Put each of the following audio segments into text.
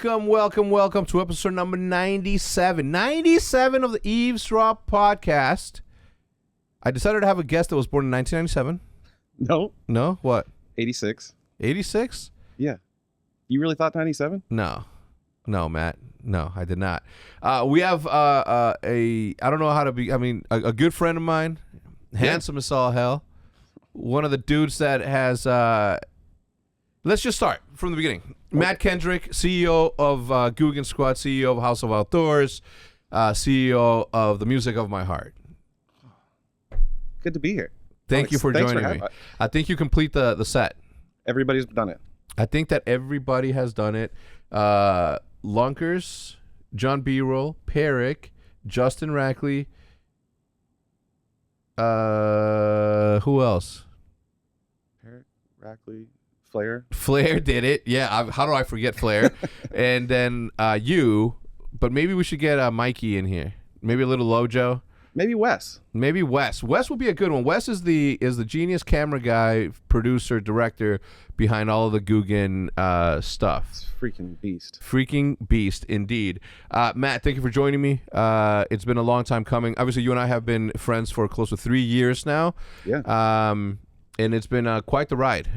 welcome to episode number 97. 97 of the Eavesdrop podcast. I decided to have a guest that was born in 1997. No. No? What? 86. 86? Yeah. You really thought 97? No. No, Matt. No, I did not. We have I don't know how to be, a good friend of mine, handsome as all hell. One of the dudes that has, let's just start from the beginning. Matt Kendrick, CEO of GOOGAN Squad, CEO of House of Outdoors, CEO of The Music of My Heart. Good to be here. Thanks you for joining me. I think you complete the set. Everybody's done it. I think that everybody has done it. Lunkers, John B-Roll, Perick, Justin Rackley. Who else? Perick, Rackley, Flair. Flair did it. Yeah. How do I forget Flair? And then you. But maybe we should get Mikey in here. Maybe a little Lojo. Maybe Wes. Maybe Wes. Wes would be a good one. Wes is the genius camera guy, producer, director behind all of the GOOGAN stuff. It's freaking beast. Freaking beast, indeed. Matt, thank you for joining me. It's been a long time coming. Obviously, you and I have been friends for close to 3 years now. Yeah. And it's been quite the ride.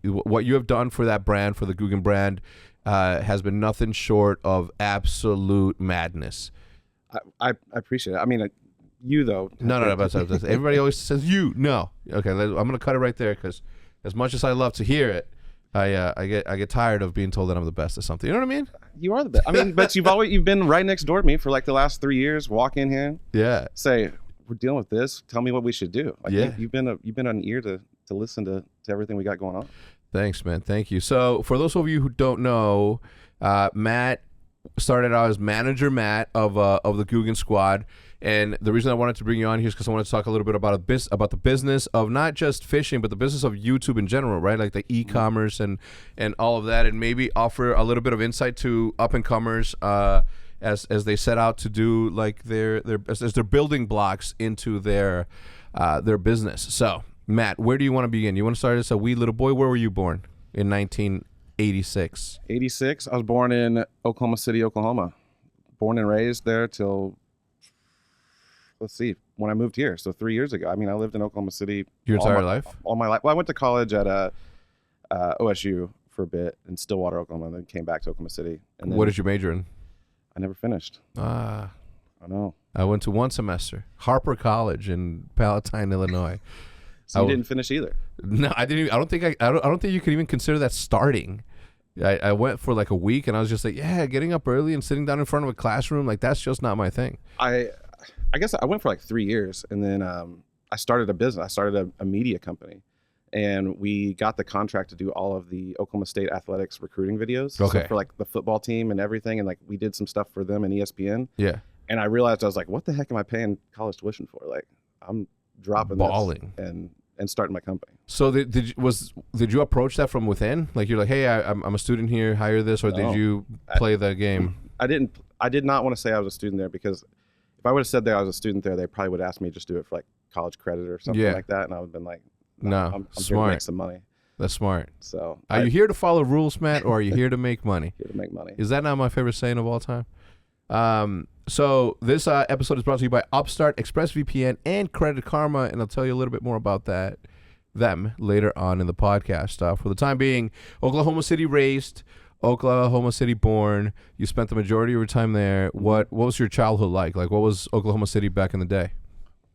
What you have done for that brand, for the GOOGAN brand, has been nothing short of absolute madness. I appreciate it. I mean, you though. No. Everybody always says you. No. Okay, I'm gonna cut it right there because as much as I love to hear it, I get tired of being told that I'm the best at something. You know what I mean? You are the best. I mean, but you've been right next door to me for like the last 3 years. Walk in here. Yeah. Say we're dealing with this. Tell me what we should do. Like, yeah. You've been an ear to listen to everything we got going on. Thanks, man. Thank you. So for those of you who don't know, Matt started out as manager Matt of the GOOGAN Squad, and the reason I wanted to bring you on here is because I wanted to talk a little bit about the business of not just fishing, but the business of YouTube in general, right? Like the e-commerce and all of that, and maybe offer a little bit of insight to up and comers as they set out to do like their building blocks into their business. So, Matt, where do you want to begin? You want to start as a wee little boy? Where were you born in 1986? 86. I was born in Oklahoma City, Oklahoma. Born and raised there till, let's see, when I moved here. So 3 years ago. I mean, I lived in Oklahoma City. Your entire life? All my life. Well, I went to college at OSU for a bit in Stillwater, Oklahoma, and then came back to Oklahoma City. And what did you major in? I never finished. I know. I went to one semester, Harper College in Palatine, Illinois. So you didn't finish either? No, I didn't. I don't think you could even consider that starting. I went for like a week, and I was just like, yeah, getting up early and sitting down in front of a classroom, like that's just not my thing. I guess I went for like 3 years, and then I started a business. I started a media company, and we got the contract to do all of the Oklahoma State athletics recruiting videos. Okay. So for like the football team and everything, and like we did some stuff for them and ESPN. Yeah. And I realized I was like, what the heck am I paying college tuition for? Like I'm dropping balling this and starting my company. So did you approach that from within? Like you're like, hey, I'm a student here, hire this, or did you play the game? I did not want to say I was a student there, because if I would have said that I was a student there, they probably would ask me to just do it for like college credit or something like that, and I would have been like, no, I'm smart. here to make some money. That's smart. So are you here to follow rules, Matt, or are you here to make money? Here to make money. Is that not my favorite saying of all time? So this episode is brought to you by Upstart, ExpressVPN, and Credit Karma, and I'll tell you a little bit more about them later on in the podcast. For the time being, Oklahoma City raised, Oklahoma City born. You spent the majority of your time there. What was your childhood like? Like, what was Oklahoma City back in the day?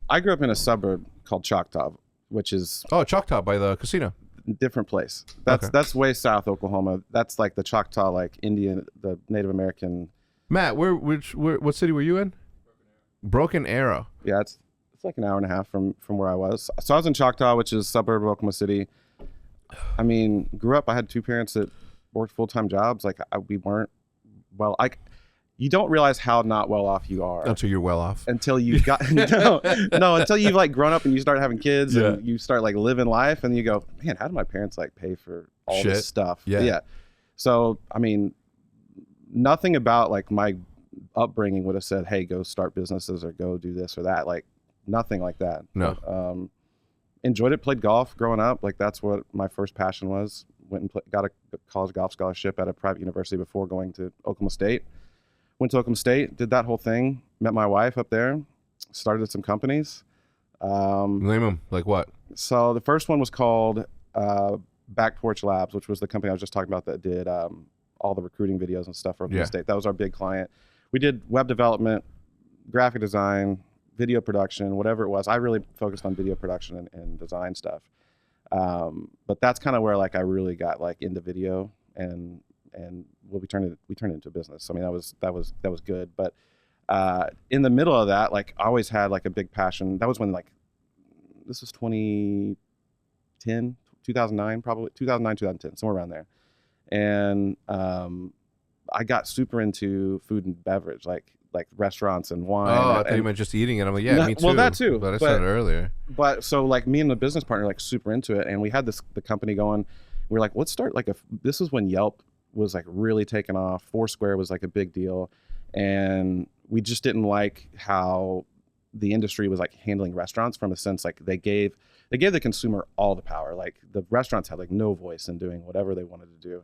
I grew up in a suburb called Choctaw, which is Choctaw by the casino. Different place. That's way south Oklahoma. That's like the Choctaw, like Indian, the Native American. Matt, what city were you in? Broken Arrow. Yeah, it's like an hour and a half from where I was. So I was in Choctaw, which is a suburb of Oklahoma City. I mean, grew up, I had two parents that worked full-time jobs. Like we weren't you don't realize how not well off you are until you're well off. Until you've got until you've like grown up and you start having kids and you start like living life, and you go, man, how did my parents like pay for all this stuff? Yeah. So I mean, nothing about like my upbringing would have said, hey, go start businesses or go do this or that. Like nothing like that. No. But, enjoyed it, played golf growing up. Like that's what my first passion was. went and got a college golf scholarship at a private university before going to Oklahoma State. Went to Oklahoma State, did that whole thing, met my wife up there, started some companies. Name them, like what? So the first one was called Back Porch Labs, which was the company I was just talking about that did all the recruiting videos and stuff for Oklahoma State. That was our big client. We did web development, graphic design, video production, whatever it was. I really focused on video production and design stuff. But that's kind of where like I really got like into video, and well, we turned it into a business. I mean, that was good. But in the middle of that, like I always had like a big passion. That was when like this was 2010, 2009, probably 2009, 2010, somewhere around there. And I got super into food and beverage, like restaurants and wine. Oh, I thought you meant just eating it. I'm like, yeah, me too. Well, that too. But I started earlier. But so like me and the business partner like super into it, and we had the company going. We were like, let's start like this is when Yelp was like really taking off. Foursquare was like a big deal, and we just didn't like how the industry was like handling restaurants from a sense like they gave the consumer all the power. Like the restaurants had like no voice in doing whatever they wanted to do.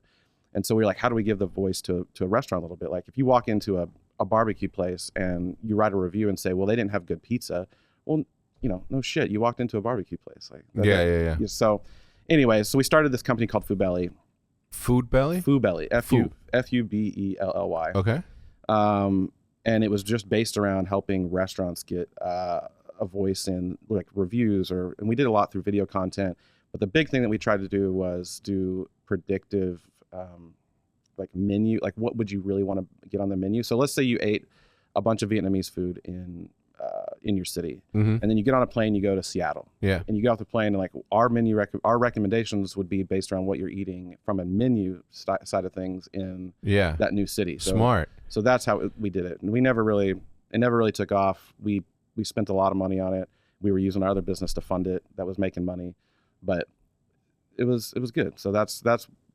And so we were like, how do we give the voice to a restaurant a little bit? Like if you walk into a barbecue place and you write a review and say, well, they didn't have good pizza. Well, no shit. You walked into a barbecue place. Like yeah. So anyway, so we started this company called Foodbelly. Foodbelly? Foodbelly. F-U-B-E-L-L-Y. Okay. And it was just based around helping restaurants get a voice in like reviews, and we did a lot through video content. But the big thing that we tried to do was do predictive like menu, like what would you really want to get on the menu? So let's say you ate a bunch of Vietnamese food in your city, and then you get on a plane, you go to Seattle, and you get off the plane, and like our recommendations would be based around what you're eating from a menu side of things in that new city. So, smart. So that's how we did it, and it never really took off. We spent a lot of money on it. We were using our other business to fund it that was making money, but it was good. So that's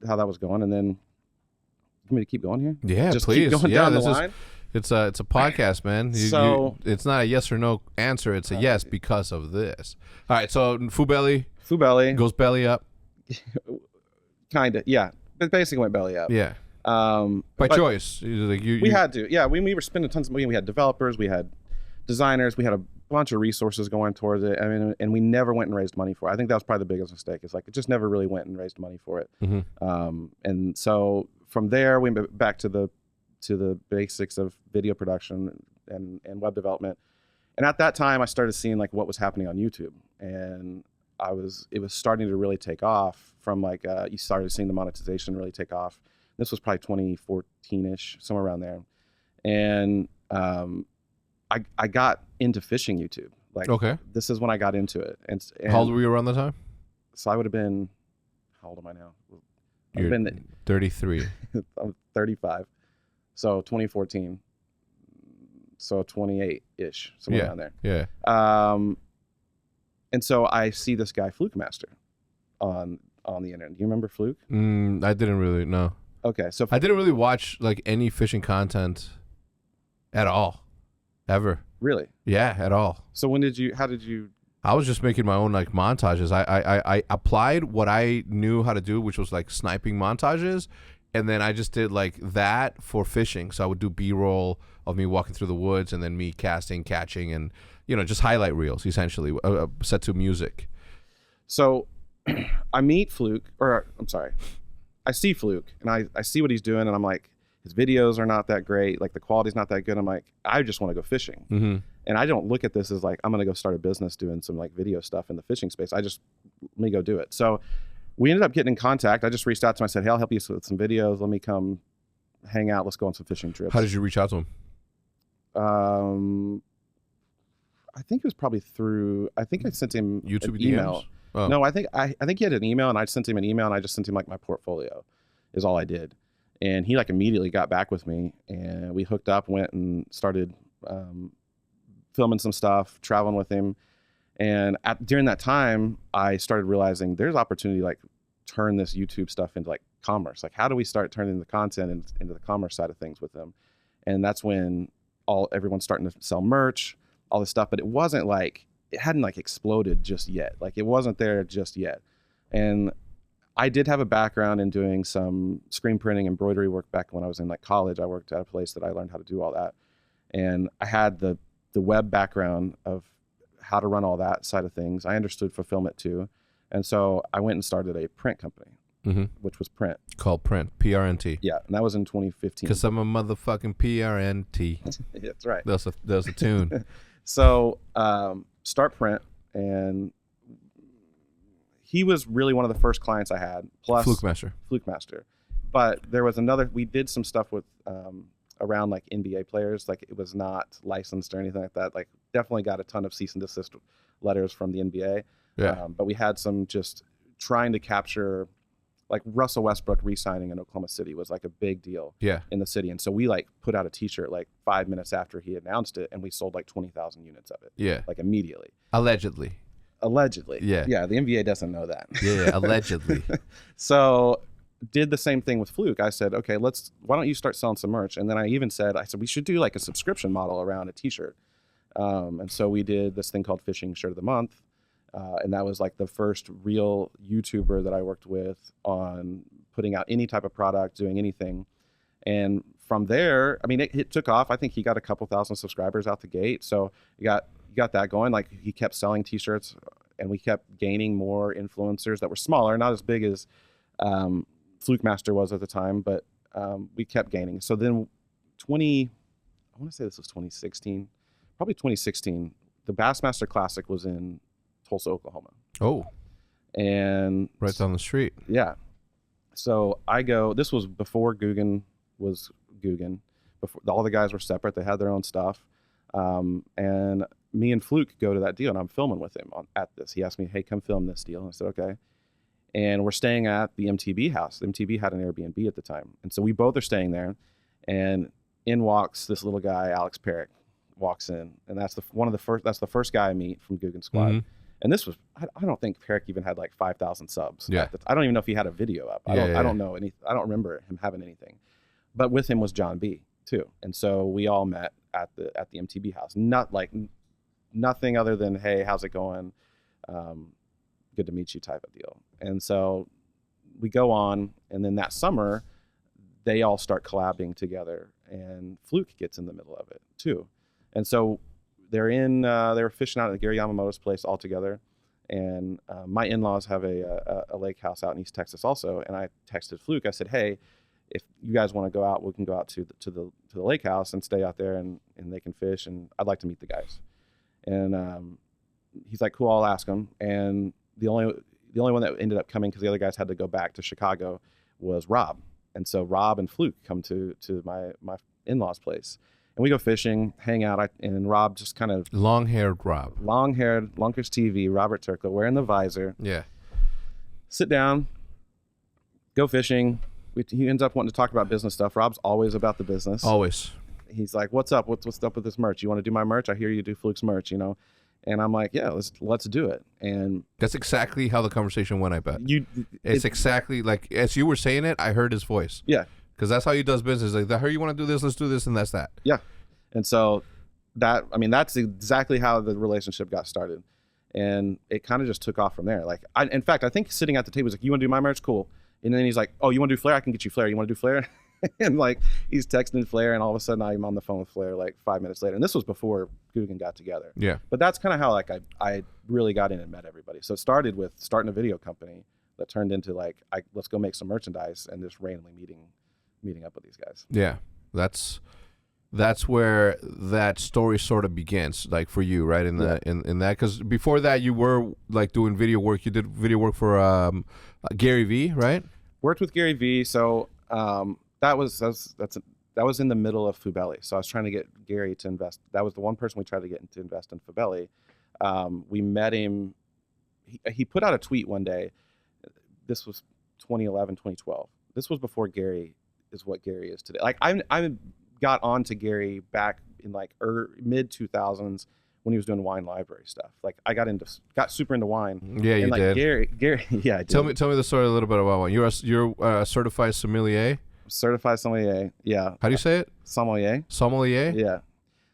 how that was going. And then, you want me to keep going here? Yeah, just please. Keep going down the line. It's a podcast, man. It's not a yes or no answer. It's a yes because of this. All right. So Foodbelly goes belly up. Kind of, yeah. But basically went belly up. Yeah. By choice. We had to. Yeah. We were spending tons of money. We had developers. We had designers. We had a bunch of resources going towards it. I mean, and we never went and raised money for it. I think that was probably the biggest mistake. It's like it just never really went and raised money for it. And so from there, we went back to the basics of video production and web development. And at that time, I started seeing like what was happening on YouTube, and it was starting to really take off. From like you started seeing the monetization really take off. This was probably 2014-ish, somewhere around there. And I got into fishing YouTube. Like, this is when I got into it. And how old were you around the time? So I would have been, how old am I now? You're 33. I'm 35. So 2014. So 28-ish, somewhere around there. Yeah. And so I see this guy, Fluke Master, on the internet. Do you remember Fluke? I didn't really, no. Okay, so I didn't really watch like any fishing content at all. Ever. Really? Yeah, at all. So how did you? I was just making my own like montages. I applied what I knew how to do, which was like sniping montages, and then I just did like that for fishing. So I would do B-roll of me walking through the woods, and then me casting, catching, and just highlight reels essentially set to music. So I meet Fluke, or I'm sorry, I see Fluke, and I see what he's doing, and I'm like, his videos are not that great. Like the quality's not that good. I'm like, I just want to go fishing. And I don't look at this as like, I'm going to go start a business doing some like video stuff in the fishing space. Let me go do it. So we ended up getting in contact. I just reached out to him. I said, hey, I'll help you with some videos. Let me come hang out. Let's go on some fishing trips. How did you reach out to him? I think it was probably through, I think I sent him YouTube an email. DMs? Oh. No, I think he had an email, and I sent him an email, and I just sent him like my portfolio is all I did. And he like immediately got back with me, and we hooked up, went and started filming some stuff, traveling with him. And during that time, I started realizing there's opportunity to like turn this YouTube stuff into like commerce. Like, how do we start turning the content into the commerce side of things with them? And that's when everyone's starting to sell merch, all this stuff. But it wasn't like, it hadn't like exploded just yet. Like it wasn't there just yet. And I did have a background in doing some screen printing, embroidery work back when I was in like college. I worked at a place that I learned how to do all that. And I had the web background of how to run all that side of things. I understood fulfillment too. And so I went and started a print company, which was Print. Called Print, PRNT. Yeah, and that was in 2015. Because I'm a motherfucking PRNT. That's right. That's a tune. So start Print, and he was really one of the first clients I had. Plus Fluke Master. But there was another, we did some stuff with around like NBA players. Like it was not licensed or anything like that. Like definitely got a ton of cease and desist letters from the NBA. Yeah. But we had some just trying to capture, like Russell Westbrook re-signing in Oklahoma City was like a big deal in the city. And so we like put out a t-shirt like 5 minutes after he announced it, and we sold like 20,000 units of it. Yeah. Like immediately. Allegedly. Yeah. Yeah. The NBA doesn't know that. Yeah. Allegedly. So did the same thing with Fluke. I said, okay, why don't you start selling some merch? And then I said, we should do like a subscription model around a t-shirt. And so we did this thing called Fishing Shirt of the Month. And that was like the first real YouTuber that I worked with on putting out any type of product, doing anything. And from there, I mean, it took off. I think he got a couple thousand subscribers out the gate. So you got that going. Like he kept selling t-shirts, and we kept gaining more influencers that were smaller, not as big as Fluke Master was at the time, but we kept gaining. So then I want to say this was 2016, probably 2016, the Bassmaster Classic was in Tulsa, Oklahoma. Oh. And right down the street. Yeah. So this was before GOOGAN was GOOGAN. Before all the guys were separate, they had their own stuff. And me and Fluke go to that deal, and I'm filming with him at this. He asked me, hey, come film this deal. And I said, okay. And we're staying at the MTB house. The MTB had an Airbnb at the time. And so we both are staying there. And in walks this little guy, Alex Perrick, walks in. And that's the first guy I meet from GOOGAN Squad. Mm-hmm. And this was, I don't think Perrick even had like 5,000 subs. Yeah. I don't even know if he had a video up. I don't know anything. I don't remember him having anything. But with him was John B too. And so we all met at the MTB house. Nothing other than, hey, how's it going? Good to meet you type of deal. And so we go on, and then that summer they all start collabing together, and Fluke gets in the middle of it too. And so they were fishing out at Gary Yamamoto's place all together. And my in-laws have a lake house out in East Texas also. And I texted Fluke. I said, hey, if you guys want to go out, we can go out to the lake house and stay out there, and they can fish. And I'd like to meet the guys. And he's like, cool, I'll ask them. And the only one that ended up coming, because the other guys had to go back to Chicago, was Rob. And so Rob and Fluke come to my in-laws' place. And we go fishing, hang out, and Rob just kind of... Long-haired Rob. Long-haired, Lunkers TV, Robert Turco, wearing the visor. Yeah. Sit down, go fishing. He ends up wanting to talk about business stuff. Rob's always about the business. Always. He's like, what's up? What's up with this merch? You want to do my merch? I hear you do Fluke's merch, you know? And I'm like, yeah, let's do it. And that's exactly how the conversation went, I bet. It's exactly like, as you were saying it, I heard his voice. Yeah. Because that's how he does business. Like, I heard you want to do this, let's do this, and that's that. Yeah. And so that's exactly how the relationship got started. And it kind of just took off from there. Like, in fact, I think sitting at the table, he's like, you want to do my merch? Cool. And then he's like, oh, you want to do Flair? I can get you Flair. You want to do Flair? And like, he's texting Flair, and all of a sudden I'm on the phone with Flair like 5 minutes later. And this was before GOOGAN got together. Yeah. But that's kind of how like I really got in and met everybody. So it started with starting a video company that turned into like, let's go make some merchandise, and just randomly meeting up with these guys. Yeah. That's where that story sort of begins, like for you, right? In that, because before that you were like doing video work. You did video work for Gary V, right? Worked with Gary V. So that was in the middle of Fubelli. So I was trying to get Gary to invest. That was the one person we tried to get to invest in Fubelli. We met him. He put out a tweet one day. This was 2011, 2012. This was before Gary is what Gary is today. Like I got on to Gary back in like mid 2000s when he was doing wine library stuff. Like I got super into wine. Yeah, you like did. Gary, yeah, I did. Tell me the story a little bit about wine. You're a certified sommelier. Certified sommelier. Yeah. How do you say it? Sommelier. Sommelier. Yeah.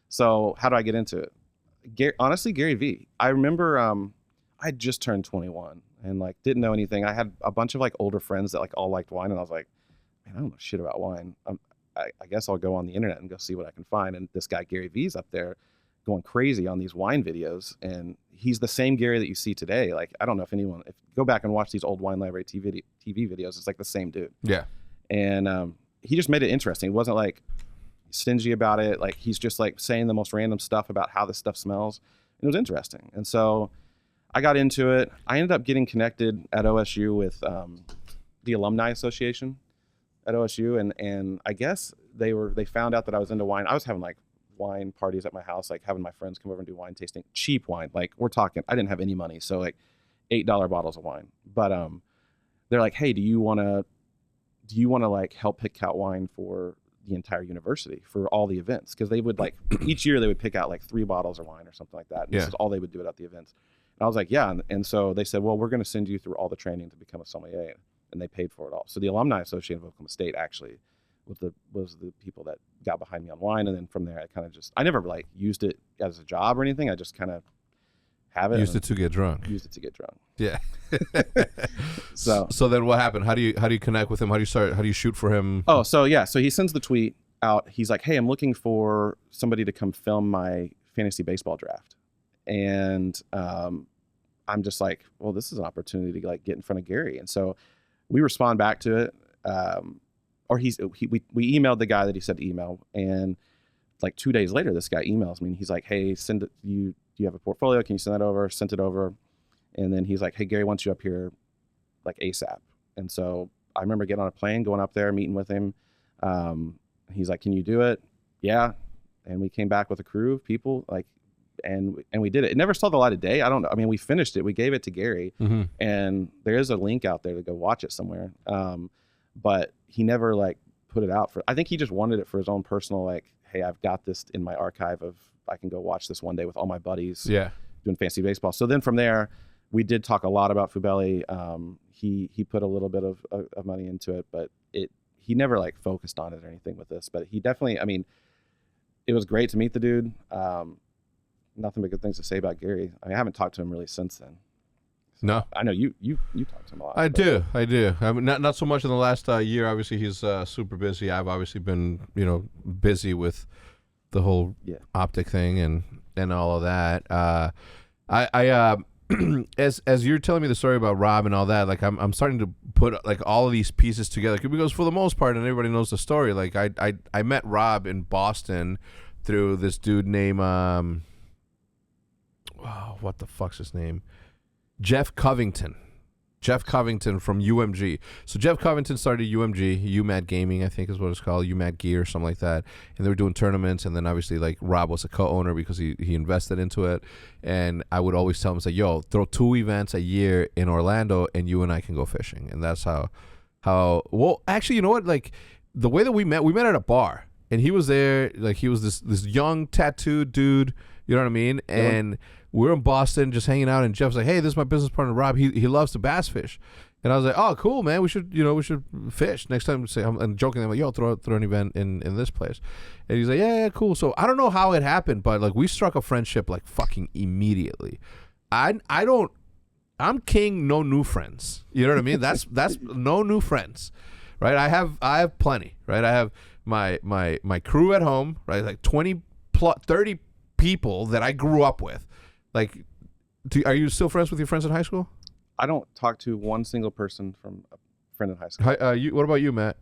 So how do I get into it? Honestly, Gary V. I remember I had just turned 21, and like didn't know anything. I had a bunch of like older friends that like all liked wine, and I was like, man, I don't know shit about wine. I guess I'll go on the internet and go see what I can find. And this guy Gary V's up there going crazy on these wine videos, and he's the same Gary that you see today. Like, I don't know if anyone, if go back and watch these old Wine Library TV videos, it's like the same dude. Yeah. And he just made it interesting. It wasn't like stingy about it. Like, he's just like saying the most random stuff about how this stuff smells. And it was interesting. And so I got into it. I ended up getting connected at OSU with the Alumni Association at OSU. And I guess they found out that I was into wine. I was having like wine parties at my house, like having my friends come over and do wine tasting, cheap wine. Like, we're talking, I didn't have any money. So like $8 bottles of wine. But they're like, hey, do you want to like help pick out wine for the entire university for all the events? Because they would like each year they would pick out like 3 bottles of wine or something like that. And This is all they would do at the events. And I was like, yeah. And so they said, well, we're going to send you through all the training to become a sommelier. And they paid for it all. So the Alumni Association of Oklahoma State actually was the people that got behind me on wine. And then from there, I kind of I never like used it as a job or anything. I just kind of have it. Used it to get drunk. Yeah. So then what happened? How do you connect with him? How do you shoot for him? Oh, so yeah. So he sends the tweet out. He's like, hey, I'm looking for somebody to come film my fantasy baseball draft. And I'm just like, well, this is an opportunity to like get in front of Gary. And so we respond back to it. Or we emailed the guy that he said to email, and like 2 days later, this guy emails me and he's like, hey, do you have a portfolio? Can you send that over? Sent it over. And then he's like, hey, Gary wants you up here like ASAP. And so I remember getting on a plane, going up there, meeting with him. He's like, can you do it? Yeah. And we came back with a crew of people, like, and we did it. It never saw the light of day. I don't know. I mean, we finished it. We gave it to Gary, and there is a link out there to go watch it somewhere. But he never like put it out I think he just wanted it for his own personal, like, hey, I've got this in my archive of, I can go watch this one day with all my buddies doing fantasy baseball. So then from there, we did talk a lot about Fubelli. He put a little bit of money into it, but he never like focused on it or anything with this, but he definitely, I mean, it was great to meet the dude. Nothing but good things to say about Gary. I mean, I haven't talked to him really since then. No, I know you talk to him a lot. I do. I mean, not so much in the last year. Obviously, he's super busy. I've obviously been, busy with the whole optic thing and all of that. As you're telling me the story about Rob and all that, like I'm starting to put like all of these pieces together, because for the most part, and everybody knows the story. Like I met Rob in Boston through this dude named what the fuck's his name? Jeff Covington from UMG. So Jeff Covington started UMG, UMAD Gaming, I think is what it's called, UMAD Gear, something like that. And they were doing tournaments, and then obviously like Rob was a co-owner because he invested into it. And I would always tell him, say, yo, throw 2 events a year in Orlando and you and I can go fishing. And that's how well, actually, you know what? Like the way that we met at a bar, and he was there, like he was this young tattooed dude, you know what I mean? And we're in Boston just hanging out, and Jeff's like, hey, this is my business partner Rob. He loves to bass fish. And I was like, oh, cool, man. We should fish next time. I'm joking. I'm like, yo, throw an event in this place. And he's like, yeah, cool. So I don't know how it happened, but like we struck a friendship like fucking immediately. I'm king, no new friends. You know what I mean? That's no new friends, right? I have plenty, right? I have my crew at home, right? Like 30 people that I grew up with. Like, are you still friends with your friends in high school? I don't talk to one single person from a friend in high school. What about you, Matt?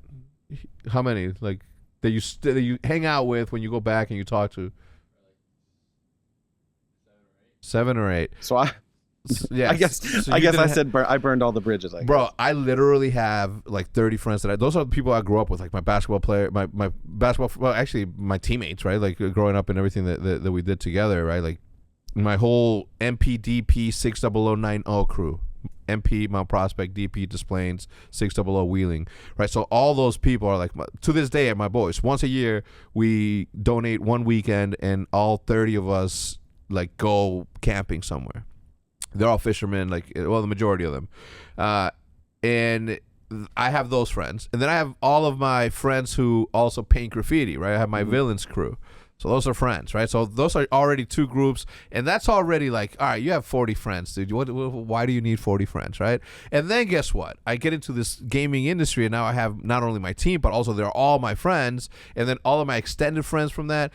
How many like that you hang out with when you go back and you talk to? 7 or 8. So I guess I said I burned all the bridges. Bro, I literally have like 30 friends those are the people I grew up with, like my basketball player, my basketball, well, actually my teammates, right? Like growing up and everything that we did together, right? Like my whole MPDP 60090 crew, MP Mount Prospect, DP Des Plaines, 600 Wheeling, right? So all those people are like, to this day, my boys. Once a year, we donate one weekend, and all 30 of us like go camping somewhere. They're all fishermen, like, well, the majority of them. And I have those friends. And then I have all of my friends who also paint graffiti, right? I have my Villains crew. So those are friends, right? So those are already 2 groups, and that's already like, all right, you have 40 friends, dude. Why do you need 40 friends, right? And then guess what? I get into this gaming industry, and now I have not only my team, but also they're all my friends, and then all of my extended friends from that.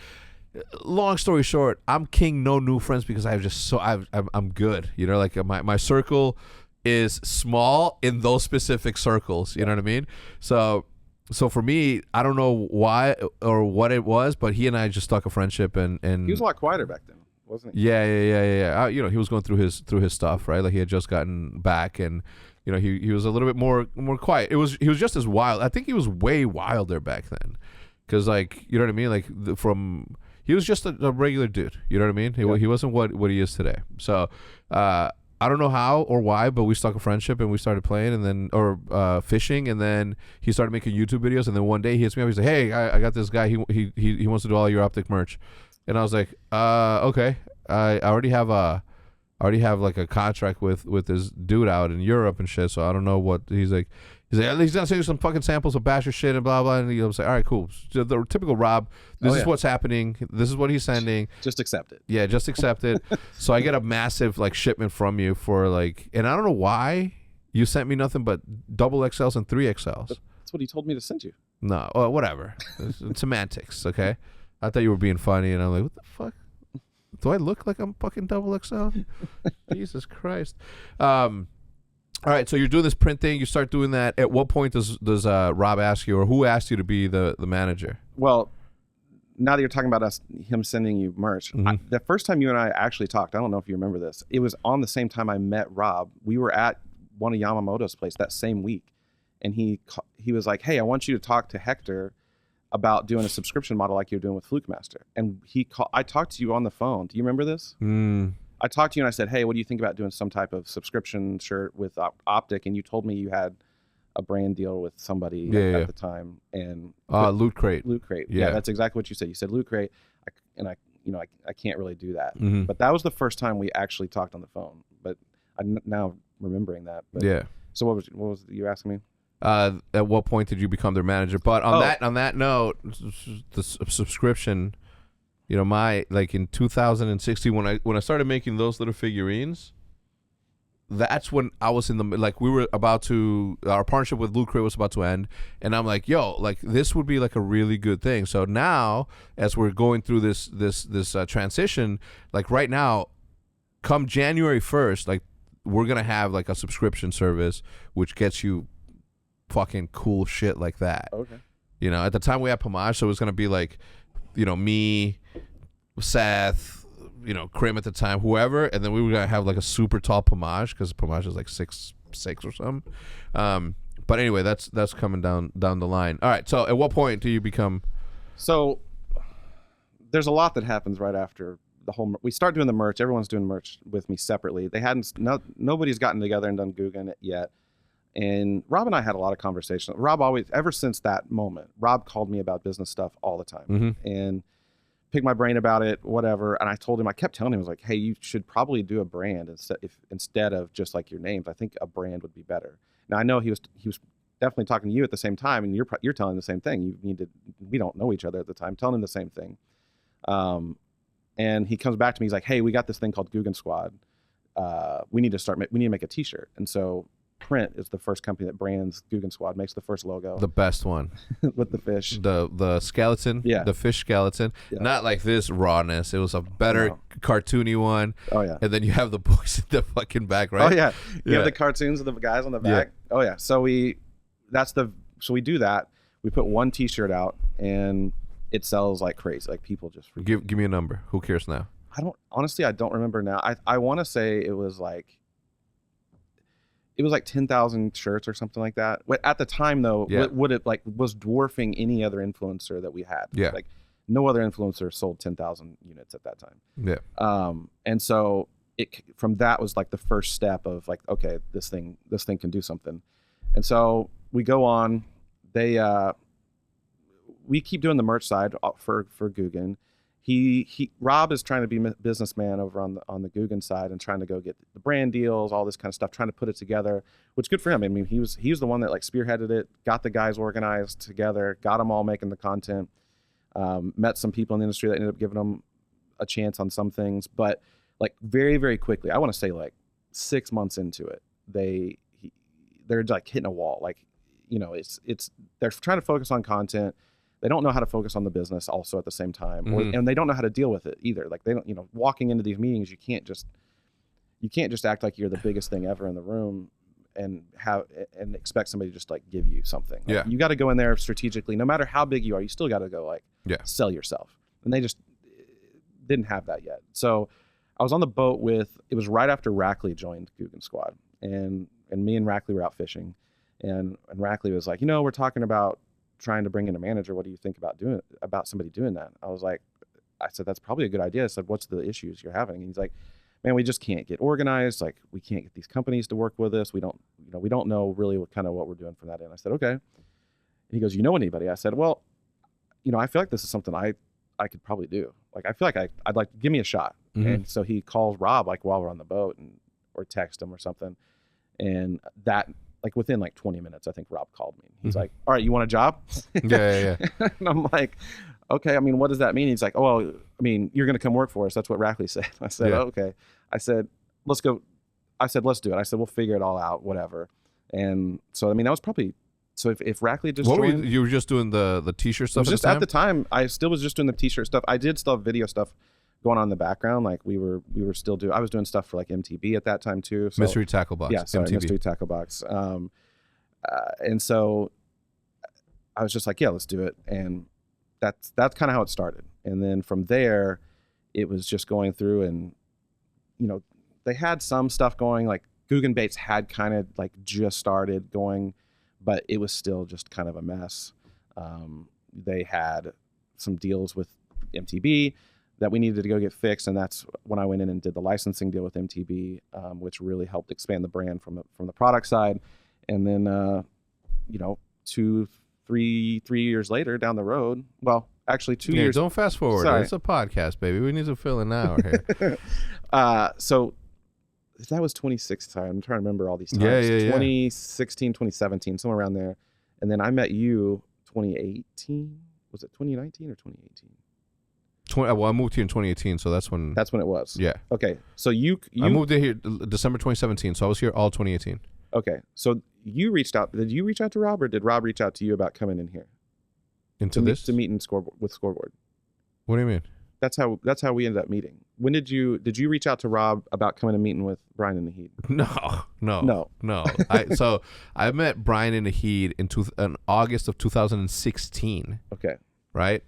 Long story short, I'm king, no new friends, because I'm good. You know, like my circle is small in those specific circles. You know what I mean? So for me, I don't know why or what it was, but he and I just stuck a friendship, and he was a lot quieter back then, wasn't he? Yeah. You know, he was going through his stuff, right? Like he had just gotten back, and you know, he was a little bit more quiet. He was just as wild. I think he was way wilder back then, because like, you know what I mean? Like he was just a regular dude. You know what I mean? He wasn't what he is today. So I don't know how or why, but we stuck a friendship, and we started playing, and then fishing, and then he started making YouTube videos, and then one day he hits me up. He's like, "Hey, I got this guy. He wants to do all your optic merch," and I was like, "Okay. I already have like a contract with this dude out in Europe and shit. So I don't know what he's like." He's gonna send you some fucking samples of Basher shit and blah blah. And he was like, "All right, cool. So the typical Rob. This is what's happening. This is what he's sending. Just accept it." Yeah, just accept it. So I get a massive like shipment from you for like, and I don't know why you sent me nothing but XXLs and 3XLs. That's what he told me to send you. No, whatever. It's semantics. Okay, I thought you were being funny, and I'm like, what the fuck? Do I look like I'm fucking XXL? Jesus Christ. All right, so you're doing this print thing. You start doing that. At what point does Rob ask you, or who asked you to be the manager? Well, now that you're talking about him sending you merch, the first time you and I actually talked, I don't know if you remember this, it was on the same time I met Rob. We were at one of Yamamoto's place that same week, and he was like, "Hey, I want you to talk to Hector about doing a subscription model like you're doing with Fluke Master." And I talked to you on the phone. Do you remember this? I talked to you and I said, "Hey, what do you think about doing some type of subscription shirt with Optic?" And you told me you had a brand deal with somebody at the time, and Loot Crate. Loot Crate. Yeah, that's exactly what you said. You said Loot Crate, I can't really do that. But that was the first time we actually talked on the phone. But I'm now remembering that. But, yeah. So what was you asking me? At what point did you become their manager? But on that note, the subscription. You know, like in 2016 when I started making those little figurines, that's when I was in the, like, we were about to, our partnership with Loot Crate was about to end, and I'm like, yo, like this would be like a really good thing. So now, as we're going through this transition, like right now, come January 1st, like we're gonna have like a subscription service which gets you fucking cool shit like that. Okay. You know, at the time we had Pomage, so it was gonna be like, you know, me, Seth, you know, Krim at the time, whoever, and then we were gonna have like a super tall Pomage, because Pomage is like 6'6" or something. But anyway, that's coming down the line. All right, so at what point do you become? So there's a lot that happens right after the whole. We start doing the merch. Everyone's doing merch with me separately. Nobody's gotten together and done GOOGAN yet. And Rob and I had a lot of conversations. Rob always, ever since that moment, Rob called me about business stuff all the time and picked my brain about it, whatever. And I kept telling him, I was like, "Hey, you should probably do a brand instead of just like your names. I think a brand would be better." Now I know he was definitely talking to you at the same time, and you're telling him the same thing. We don't know each other at the time, telling him the same thing. And he comes back to me. He's like, "Hey, we got this thing called GOOGAN Squad. We need to make a T-shirt." And so Print is the first company that brands GOOGAN Squad, makes the first logo. The best one. With the fish. The skeleton. Yeah. The fish skeleton. Yeah. Not like this rawness. It was a better cartoony one. Oh, yeah. And then you have the books in the fucking back, right? Oh, yeah. You have the cartoons of the guys on the back. Yeah. Oh, yeah. So we do that. We put one T-shirt out, and it sells like crazy. Like, people just... Give me a number. Who cares now? I don't remember now. I want to say it was like 10,000 shirts or something like that. At the time, though, was dwarfing any other influencer that we had. Yeah. Like, no other influencer sold 10,000 units at that time. Yeah. And so from that was like the first step of like, okay, this thing can do something. And so we go on. We keep doing the merch side for GOOGAN. Rob is trying to be a businessman over on the GOOGAN side and trying to go get the brand deals, all this kind of stuff, trying to put it together, which is good for him. I mean, he was the one that like spearheaded it, got the guys organized together, got them all making the content. Met some people in the industry that ended up giving them a chance on some things, but like very, very quickly, I want to say like 6 months into it, they're like hitting a wall. Like, you know, they're trying to focus on content. They don't know how to focus on the business also at the same time, and they don't know how to deal with it either. Like they don't, you know, walking into these meetings, you can't just act like you're the biggest thing ever in the room and expect somebody to just like give you something. Like, you got to go in there strategically. No matter how big you are, you still got to go like sell yourself. And they just didn't have that yet. So I was on the boat it was right after Rackley joined GOOGAN Squad, and me and Rackley were out fishing, and Rackley was like, you know, we're talking about trying to bring in a manager. What do you think about somebody doing that? I said, that's probably a good idea. I said, what's the issues you're having? And he's like, man, we just can't get organized. Like, we can't get these companies to work with us. We don't know really what we're doing from that end. I said, okay. And he goes, you know anybody? I said, well, you know, I feel like this is something I could probably do. Like, I feel like I'd like, give me a shot. And so he calls Rob like while we're on the boat, or text him or something. And that, like within like 20 minutes, I think Rob called me. He's like, all right, you want a job? Yeah. And I'm like, okay, I mean, what does that mean? He's like, oh, well, I mean, you're going to come work for us. That's what Rackley said. I said, okay. I said, let's go. I said, let's do it. I said, we'll figure it all out, whatever. And so, I mean, that was probably, so if Rackley just joined, you were just doing the t-shirt stuff at the time, I still was just doing the t-shirt stuff. I did still have video stuff going on in the background. Like we were still I was doing stuff for like MTB at that time too. So, Mystery Tackle Box. Yeah, sorry, MTB. Mystery Tackle Box. And so I was just like, yeah, let's do it. And that's kind of how it started. And then from there, it was just going through, and, you know, they had some stuff going, like GOOGAN Baits had kind of like just started going, but it was still just kind of a mess. They had some deals with MTB that we needed to go get fixed, and that's when I went in and did the licensing deal with MTB, which really helped expand the brand from the product side. And then, you know, 3 years later down the road, well, actually 2 years. Don't fast forward. Sorry. It's a podcast, baby. We need to fill an hour here. So that was 2016. Sorry, I'm trying to remember all these times. Yeah. 2016, 2017, somewhere around there. And then I met you 2018. Was it 2019 or 2018? Well, I moved here in 2018, so that's when it was. Yeah. Okay. So you I moved in here December 2017, so I was here all 2018. Okay. So you reached out. Did you reach out to Rob, or did Rob reach out to you about coming in here? To meet in Scoreboard with Scoreboard. What do you mean? That's how we ended up meeting. When did you reach out to Rob about coming and meeting with Brian and Naheed? No. So I met Brian and Naheed in August of 2016. Okay. Right.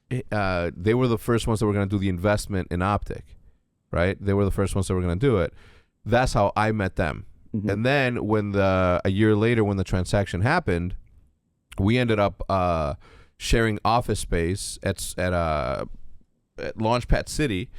They were the first ones that were going to do the investment in Optic, right? They were the first ones that were going to do it. That's how I met them. Mm-hmm. And then when a year later, when the transaction happened, we ended up sharing office space at Launchpad City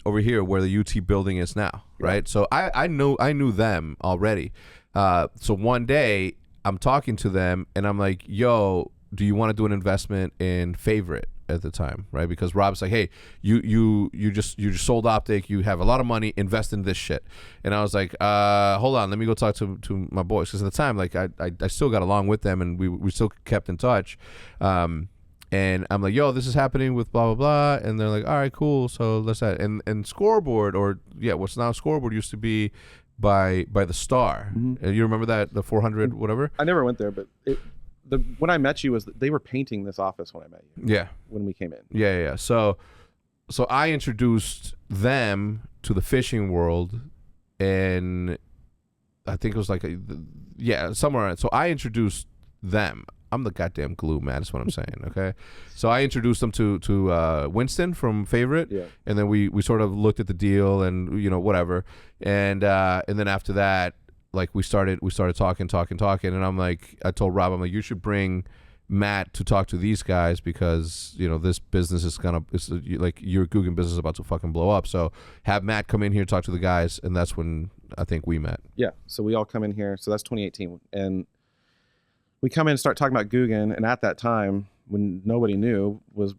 over here where the UT building is now, right? So I knew them already. So one day I'm talking to them and I'm like, yo, do you want to do an investment in Favorite at the time, right? Because Rob's like, hey, you just sold Optic, you have a lot of money, invest in this shit. And I was like, hold on, let me go talk to my boys, because at the time, like I still got along with them and we still kept in touch. And I'm like, yo, this is happening with blah blah blah, and they're like, all right, cool, so let's that. And Scoreboard, or what's now Scoreboard, used to be by the Star. Mm-hmm. You remember that, the 400 whatever? I never went there, but when I met you, they were painting this office when I met you. Yeah. When we came in. Yeah. So I introduced them to the fishing world, and I think it was like somewhere. So I introduced them. I'm the goddamn glue, man. That's what I'm saying. Okay. So I introduced them to Winston from Favorite. Yeah. And then we sort of looked at the deal and, you know, whatever. And then after that, like we started talking, and I'm like, I told Rob, I'm like, you should bring Matt to talk to these guys, because, you know, this business is like, your GOOGAN business is about to fucking blow up. So have Matt come in here, talk to the guys, and that's when I think we met. Yeah. So we all come in here. So that's 2018, and we come in and start talking about GOOGAN, and at that time, when nobody knew, was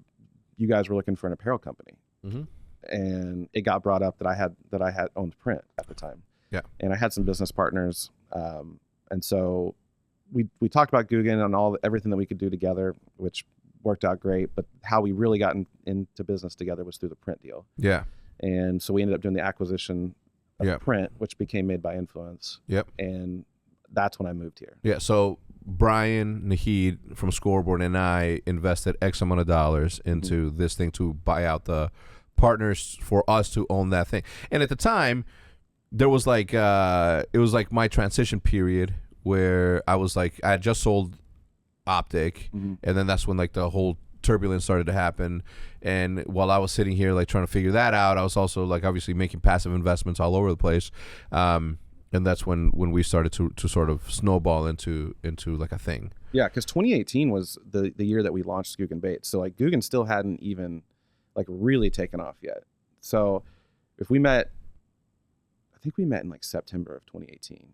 you guys were looking for an apparel company. Mm-hmm. And it got brought up that I had owned print at the time. Yeah. And I had some business partners. And so we talked about GOOGAN and everything that we could do together, which worked out great. But how we really got into business together was through the print deal. Yeah. And so we ended up doing the acquisition of print, which became Made by Influence. Yep. And that's when I moved here. Yeah. So Brian Naheed from Scoreboard and I invested X amount of dollars into this thing to buy out the partners for us to own that thing. And at the time, there was like it was like my transition period where I was like, I had just sold Optic, and then that's when like the whole turbulence started to happen. And while I was sitting here like trying to figure that out, I was also like obviously making passive investments all over the place. And that's when we started to sort of snowball into like a thing. Yeah, because 2018 was the year that we launched GOOGAN Baits. So like GOOGAN still hadn't even like really taken off yet. So if we met, I think we met in like September of 2018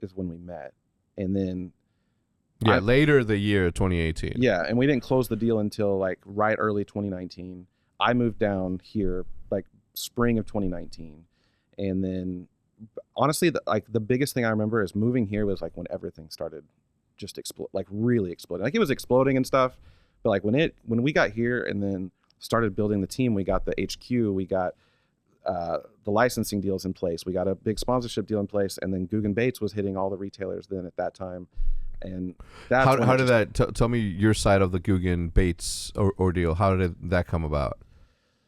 is when we met. And then later the year 2018. Yeah, and we didn't close the deal until like right early 2019. I moved down here like spring of 2019. And then honestly, the biggest thing I remember is moving here was like when everything started just really exploding. Like it was exploding and stuff, but like when we got here and then started building the team, we got the HQ, we got the licensing deals in place, we got a big sponsorship deal in place, and then GOOGAN Baits was hitting all the retailers then at that time. And that's how did that tell me your side of the GOOGAN Baits ordeal? How did that come about?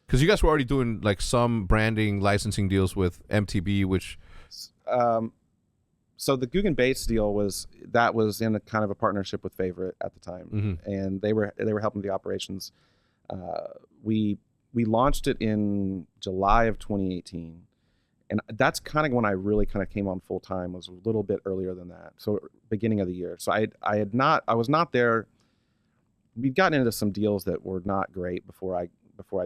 Because you guys were already doing like some branding licensing deals with MTB, which so the GOOGAN Baits deal was in a kind of a partnership with Favorite at the time, and they were helping the operations. We launched it in July of 2018, and that's kind of when I really kind of came on full time. Was a little bit earlier than that, so beginning of the year. So I was not there. We'd gotten into some deals that were not great before I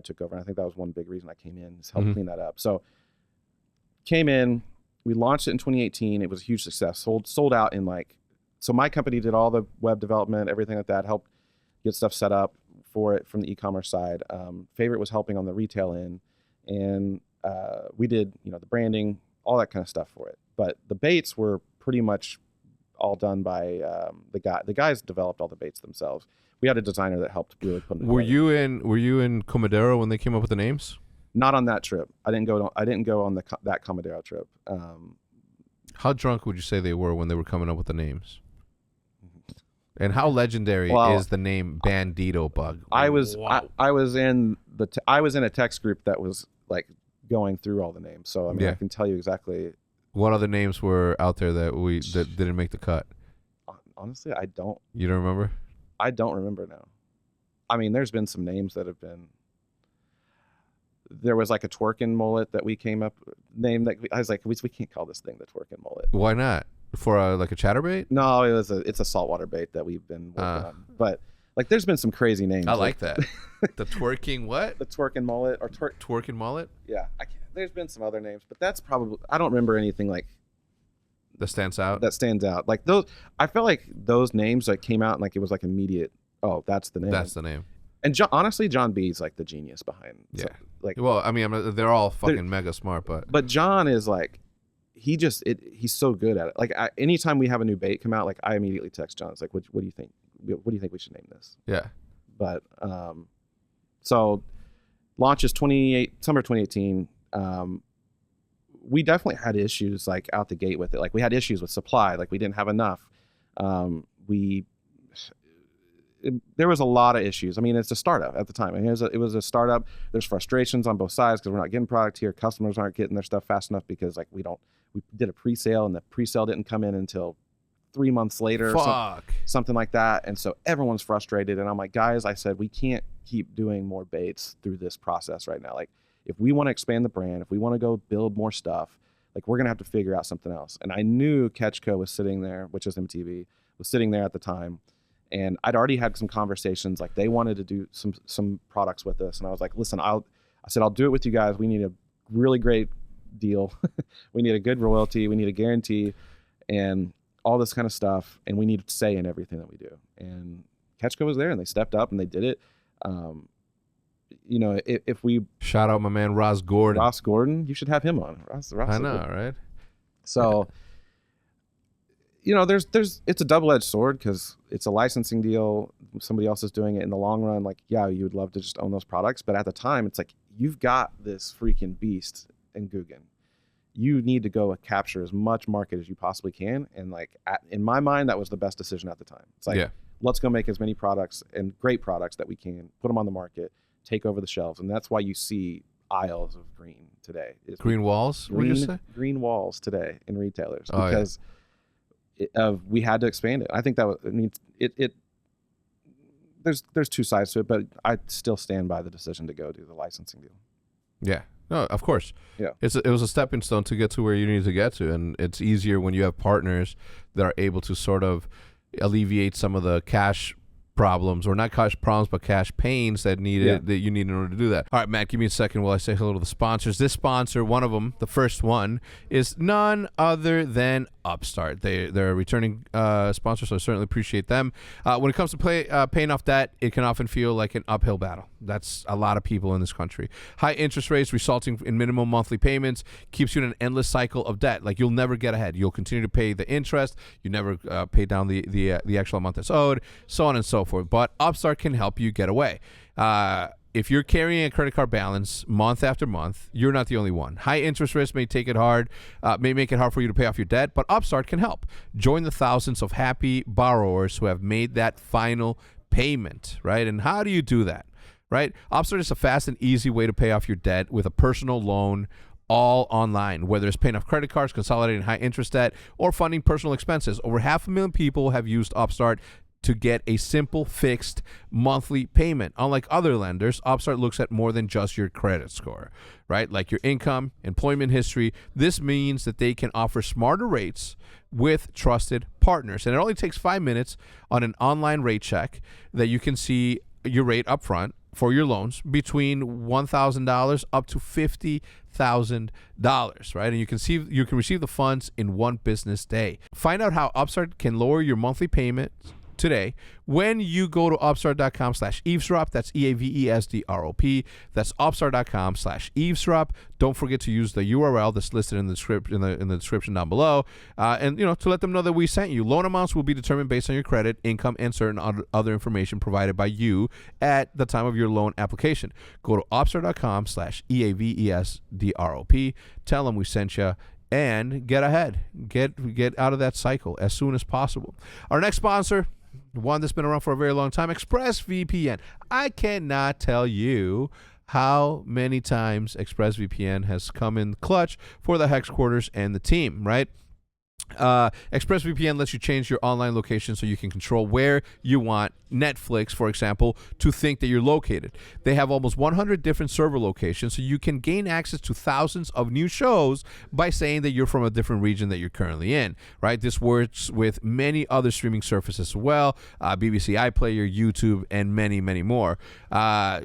took over, and I think that was one big reason I came in, is help clean that up. So came in, we launched it in 2018. It was a huge success. Sold out in so my company did all the web development, everything like that, helped get stuff set up for it from the e-commerce side. Favorite was helping on the retail end, and we did the branding, all that kind of stuff for it. But the baits were pretty much all done by the guys developed all the baits themselves. We had a designer that helped really put them together. Were you in Comodoro when they came up with the names? Not on that trip. I didn't go on that Comodoro trip. How drunk would you say they were when they were coming up with the names? And how legendary is the name Bandito Bug? I was in a text group that was like going through all the names. So I mean, I can tell you exactly what other names were out there that didn't make the cut. Honestly, I don't. You don't remember? I don't remember now. I mean, there's been some names that have been. There was like a twerking mullet that we came up name that I was like, we can't call this thing the twerking mullet. Why not? For like a chatterbait? No, it's a saltwater bait that we've been working on. But like, there's been some crazy names. I like that. The twerking what? The twerking mullet or twerking mullet? Yeah, there's been some other names, but that's probably I don't remember anything like that stands out. Like those, I felt like those names like came out and like it was like immediate. Oh, that's the name. That's the name. And honestly, John B's like the genius behind. Yeah. Well, I mean, they're all fucking mega smart, but John is like, he's so good at it. Like anytime we have a new bait come out, like I immediately text John. It's like, what do you think? What do you think we should name this? Yeah. But so launches summer 2018. We definitely had issues like out the gate with it. Like we had issues with supply. Like we didn't have enough. There was a lot of issues. I mean, it's a startup at the time. I mean, it was a startup. There's frustrations on both sides because we're not getting product here. Customers aren't getting their stuff fast enough because like we did a pre-sale and the pre-sale didn't come in until 3 months later. Something like that. And so everyone's frustrated. And I'm like, guys, I said, we can't keep doing more baits through this process right now. Like if we want to expand the brand, if we want to go build more stuff, like we're going to have to figure out something else. And I knew HECZ was sitting there, which is MTV, was sitting there at the time. And I'd already had some conversations, like they wanted to do some products with us. And I was like, listen, I said, I'll do it with you guys. We need a really great deal. We need a good royalty. We need a guarantee and all this kind of stuff. And we need to say in everything that we do. And HECZ was there and they stepped up and they did it. If we shout out my man, Ross Gordon, you should have him on. Ross I know, right? So, it's a double-edged sword because it's a licensing deal. Somebody else is doing it in the long run. Like, yeah, you would love to just own those products. But at the time, it's like, you've got this freaking beast in GOOGAN. You need to go capture as much market as you possibly can. And like, in my mind, that was the best decision at the time. It's like, let's go make as many products and great products that we can, put them on the market, take over the shelves. And that's why you see aisles of green today. Green walls? What did you say? Green walls today in retailers because we had to expand it. I think that there's two sides to it, but I still stand by the decision to go do the licensing deal. Yeah. No, of course. Yeah. It was a stepping stone to get to where you need to get to, and it's easier when you have partners that are able to sort of alleviate some of the cash problems, or not cash problems, but cash pains that that you need in order to do that. All right, Matt, give me a second while I say hello to the sponsors. This sponsor, one of them, the first one, is none other than Upstart. They're a returning sponsor, so I certainly appreciate them. When it comes to paying off debt, it can often feel like an uphill battle. That's a lot of people in this country. High interest rates resulting in minimum monthly payments keeps you in an endless cycle of debt. Like, you'll never get ahead. You'll continue to pay the interest. You never pay down the actual amount that's owed, so on and so forth. But Upstart can help you get away. If you're carrying a credit card balance month after month, you're not the only one. High interest rates may make it hard for you to pay off your debt, but Upstart can help. Join the thousands of happy borrowers who have made that final payment, right? And how do you do that, right? Upstart is a fast and easy way to pay off your debt with a personal loan, all online. Whether it's paying off credit cards, consolidating high interest debt, or funding personal expenses, over 500,000 people have used Upstart to get a simple fixed monthly payment. Unlike other lenders, Upstart looks at more than just your credit score, right? Like your income, employment history. This means that they can offer smarter rates with trusted partners. And it only takes 5 minutes on an online rate check that you can see your rate up front for your loans between $1,000 up to $50,000, right? And you can receive the funds in one business day. Find out how Upstart can lower your monthly payment today when you go to upstart.com/eavesdrop. That's EAVESDROP. That's upstart.com/eavesdrop. Don't forget to use the URL that's listed in the description down below, and to let them know that we sent you. Loan amounts will be determined based on your credit, income, and certain other information provided by you at the time of your loan application. Go to upstart.com/EAVESDROP. Tell them we sent you, and get ahead. Get out of that cycle as soon as possible. Our next sponsor, one that's been around for a very long time, ExpressVPN. I cannot tell you how many times ExpressVPN has come in clutch for the Hex Quarters and the team, right? ExpressVPN lets you change your online location so you can control where you want Netflix, for example, to think that you're located. They have almost 100 different server locations, so you can gain access to thousands of new shows by saying that you're from a different region that you're currently in, right? This works with many other streaming services as well, BBC iPlayer, YouTube, and many, many more.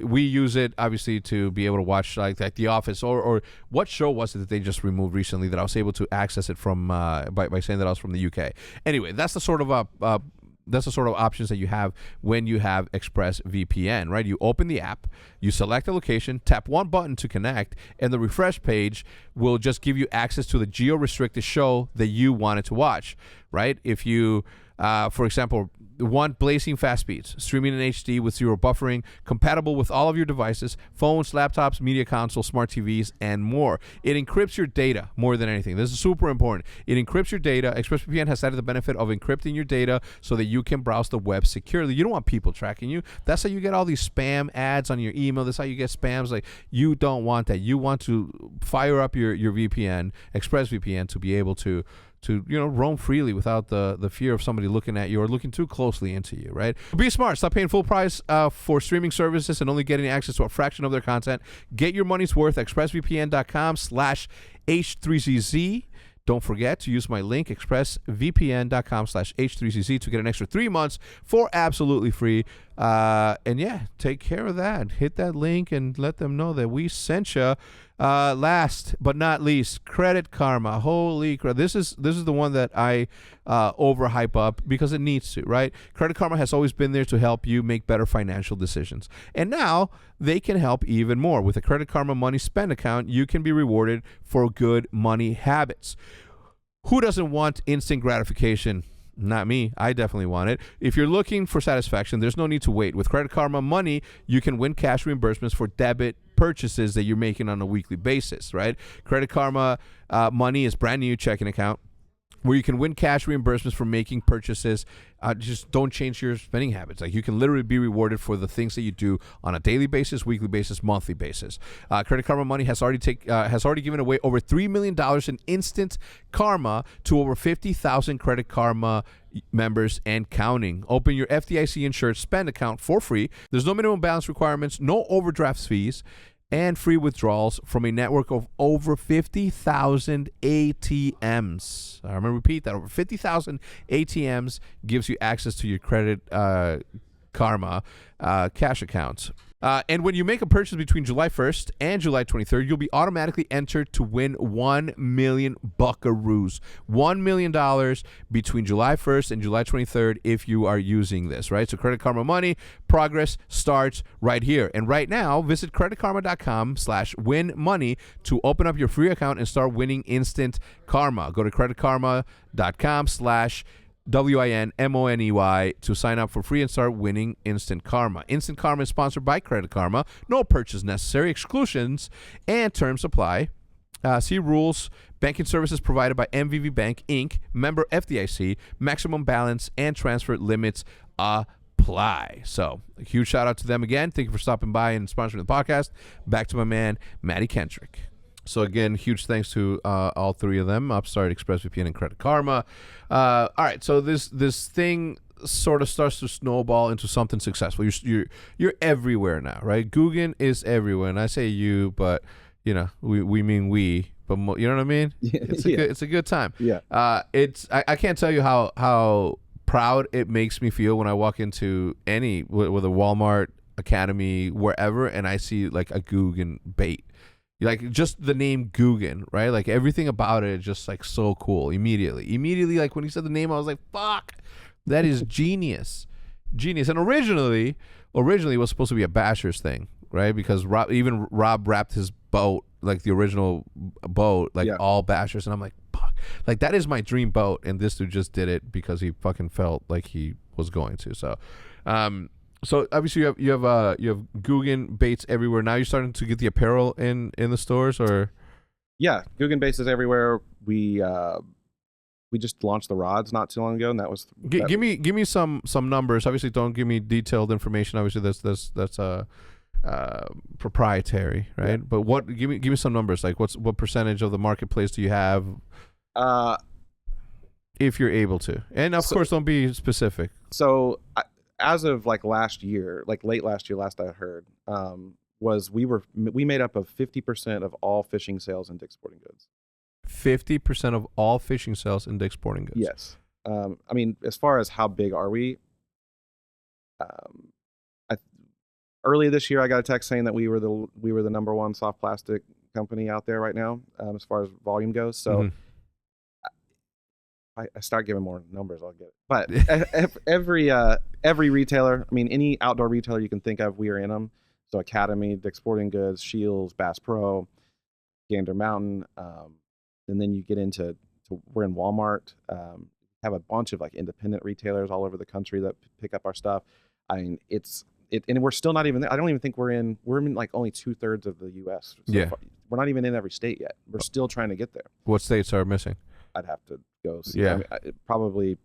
We use it, obviously, to be able to watch like The Office, or what show was it that they just removed recently that I was able to access it from by saying that I was from the UK. Anyway, that's the sort of options that you have when you have ExpressVPN, right? You open the app, you select a location, tap one button to connect, and the refresh page will just give you access to the geo-restricted show that you wanted to watch, right? If you, for example, want blazing fast speeds, streaming in HD with zero buffering, compatible with all of your devices, phones, laptops, media consoles, smart TVs, and more. It encrypts your data more than anything. This is super important. It encrypts your data. ExpressVPN has added the benefit of encrypting your data so that you can browse the web securely. You don't want people tracking you. That's how you get all these spam ads on your email. That's how you get spams. Like, you don't want that. You want to fire up your VPN, ExpressVPN, to be able to roam freely without the fear of somebody looking at you or looking too closely into you, right? Be smart. Stop paying full price for streaming services and only getting access to a fraction of their content. Get your money's worth. ExpressVPN.com/H3CZ. Don't forget to use my link, expressvpn.com/H3CZ, to get an extra 3 months for absolutely free. And yeah, take care of that. Hit that link and let them know that we sent you. Last but not least, Credit Karma. Holy crap. This is the one that I overhype up because it needs to, right? Credit Karma has always been there to help you make better financial decisions. And now they can help even more. With a Credit Karma Money Spend account, you can be rewarded for good money habits. Who doesn't want instant gratification? Not me. I definitely want it. If you're looking for satisfaction, there's no need to wait. With Credit Karma Money, you can win cash reimbursements for debit purchases that you're making on a weekly basis, right? Credit Karma Money is brand new checking account where you can win cash reimbursements for making purchases. Just don't change your spending habits. Like, you can literally be rewarded for the things that you do on a daily basis, weekly basis, monthly basis. Credit Karma Money has already given away over $3 million in instant karma to over 50,000 Credit Karma members and counting. Open your FDIC insured spend account for free. There's no minimum balance requirements, no overdraft fees, and free withdrawals from a network of over 50,000 ATMs. I'm going to repeat that. Over 50,000 ATMs gives you access to your Credit Karma cash accounts. And when you make a purchase between July 1st and July 23rd, you'll be automatically entered to win 1 million buckaroos. $1 million between July 1st and July 23rd if you are using this, right? So Credit Karma Money, progress starts right here. And right now, visit creditkarma.com/winmoney to open up your free account and start winning instant karma. Go to creditkarma.com/winmoney to sign up for free and start winning instant karma. Instant karma is sponsored by Credit Karma. No purchase necessary. Exclusions and terms apply. See rules. Banking services provided by MVV Bank Inc. Member FDIC. Maximum balance and transfer limits apply. So a huge shout out to them again. Thank you for stopping by and sponsoring the podcast. Back to my man Matty Kendrick. So again, huge thanks to all three of them: Upstart, ExpressVPN, and Credit Karma. All right, so this thing sort of starts to snowball into something successful. You're everywhere now, right? GOOGAN is everywhere, and I say you, but you know we mean we. But you know what I mean? Yeah, it's a good time. Yeah. I can't tell you how proud it makes me feel when I walk into with a Walmart, Academy, wherever, and I see like a GOOGAN bait. Like, just the name GOOGAN, right? Like, everything about it is just like so cool. Immediately, like when he said the name, I was like, "Fuck, that is genius." And originally it was supposed to be a Bashers thing, right? Because Rob wrapped his boat, like the original boat, like all Bashers, and I'm like, "Fuck, like that is my dream boat." And this dude just did it because he fucking felt like he was going to. So, So obviously you have GOOGAN baits everywhere. Now you're starting to get the apparel in the stores, or? Yeah, GOOGAN baits is everywhere. We just launched the rods not too long ago, and that was. Give me some numbers. Obviously, don't give me detailed information. Obviously, that's proprietary, right? Yeah. But give me some numbers. Like what percentage of the marketplace do you have? If you're able to, and of course, don't be specific. So. As of like last year, like late last year, last I heard, we made up of 50% of all fishing sales in Dick's Sporting Goods. 50% of all fishing sales in Dick's Sporting Goods. Yes. I mean, as far as how big are we? Early this year, I got a text saying that we were the number one soft plastic company out there right now, as far as volume goes. So. Mm-hmm. I start giving more numbers, I'll get it. But every retailer, I mean, any outdoor retailer you can think of, we are in them. So Academy, Dick's Sporting Goods, Shields, Bass Pro, Gander Mountain, and then you get into we're in Walmart. Have a bunch of like independent retailers all over the country that pick up our stuff. I mean, and we're still not even there. I don't even think we're in like only 2/3 of the U.S. So yeah, we're not even in every state yet. We're still trying to get there. What states are missing? I'd have to go see. Yeah. I mean, probably,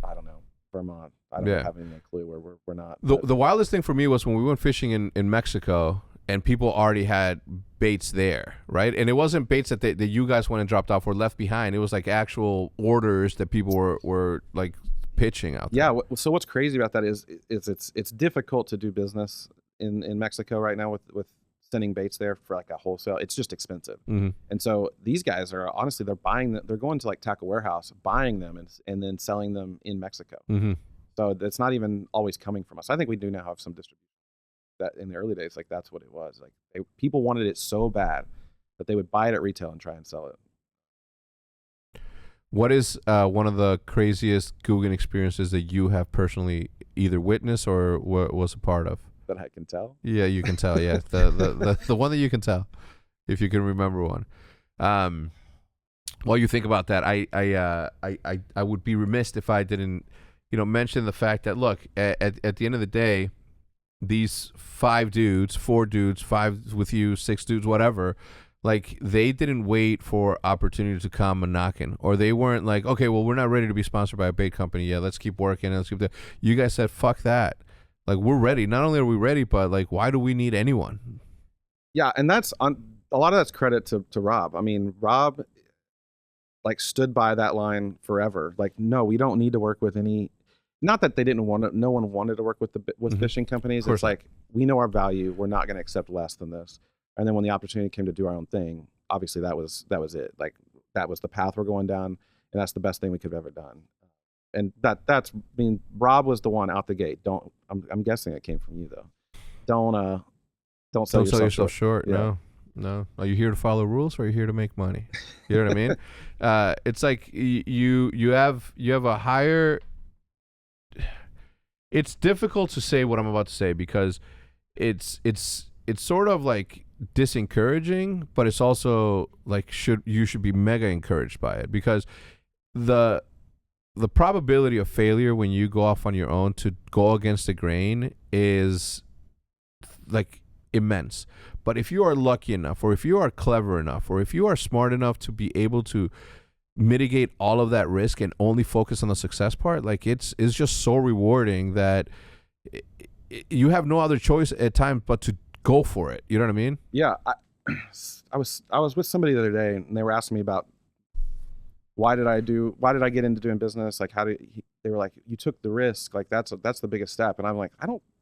I don't know, Vermont. I don't have any clue where we're not. The wildest thing for me was when we went fishing in Mexico and people already had baits there, right? And it wasn't baits that you guys went and dropped off or left behind. It was like actual orders that people were like pitching out there. Yeah. So what's crazy about that is it's difficult to do business in Mexico right now with sending baits there for like a wholesale. It's just expensive. Mm-hmm. And so these guys are honestly, they're going to like Tackle Warehouse, buying them and then selling them in Mexico. Mm-hmm. So it's not even always coming from us. I think we do now have some distribution. That in the early days, like that's what it was. Like people wanted it so bad that they would buy it at retail and try and sell it. What is one of the craziest GOOGAN experiences that you have personally either witnessed or was a part of? That I can tell? Yeah, you can tell. Yeah, the one that you can tell, if you can remember one. while you think about that, I would be remiss if I didn't, mention the fact that, look, at the end of the day, these 5 dudes, 4 dudes, 5 with you, 6 dudes, whatever, like, they didn't wait for opportunity to come and knocking, or they weren't like, okay, well, we're not ready to be sponsored by a bait company. Yeah, let's keep working. Let's keep that. You guys said, fuck that. Like, we're ready. Not only are we ready, but like, why do we need anyone? Yeah, and that's a lot of that's credit to Rob. I mean, Rob like stood by that line forever. Like, no, we don't need to work with any. Not that they didn't want to. No one wanted to work with fishing companies. It's like, we know our value. We're not going to accept less than this. And then when the opportunity came to do our own thing, obviously that was it. Like, that was the path we're going down, and that's the best thing we could have ever done. And that's, I mean, Rob was the one out the gate. I'm guessing it came from you though. Don't sell yourself short. Yeah. No. Are you here to follow rules, or are you here to make money? You know what I mean? It's like you have a higher. It's difficult to say what I'm about to say, because it's sort of like disencouraging, but it's also like you should be mega encouraged by it, because the probability of failure when you go off on your own to go against the grain is like immense. But if you are lucky enough, or if you are clever enough, or if you are smart enough to be able to mitigate all of that risk and only focus on the success part, like, it's just so rewarding that you have no other choice at times but to go for it. You know what I mean? Yeah. I was with somebody the other day, and they were asking me about why did I get into doing business? Like, they were like, you took the risk. Like, that's the biggest step. And I'm like,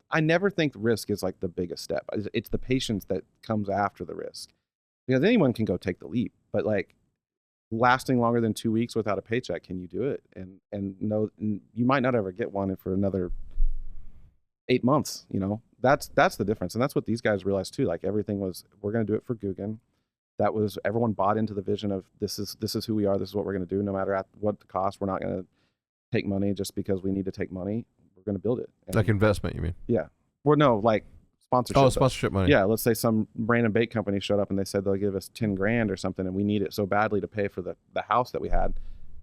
I never think risk is like the biggest step. It's the patience that comes after the risk, because anyone can go take the leap, but like, lasting longer than 2 weeks without a paycheck, can you do it? And you might not ever get one for another 8 months. That's the difference. And that's what these guys realized too. Like, everything was, we're going to do it for GOOGAN. That was, everyone bought into the vision of this is who we are. This is what we're going to do. No matter what the cost, we're not going to take money just because we need to take money. We're going to build it. And, like investment, you mean? Yeah. Well, no, like sponsorship. Oh, sponsorship money. Yeah. Let's say some random bait company showed up and they said they'll give us 10 grand or something, and we need it so badly to pay for the house that we had.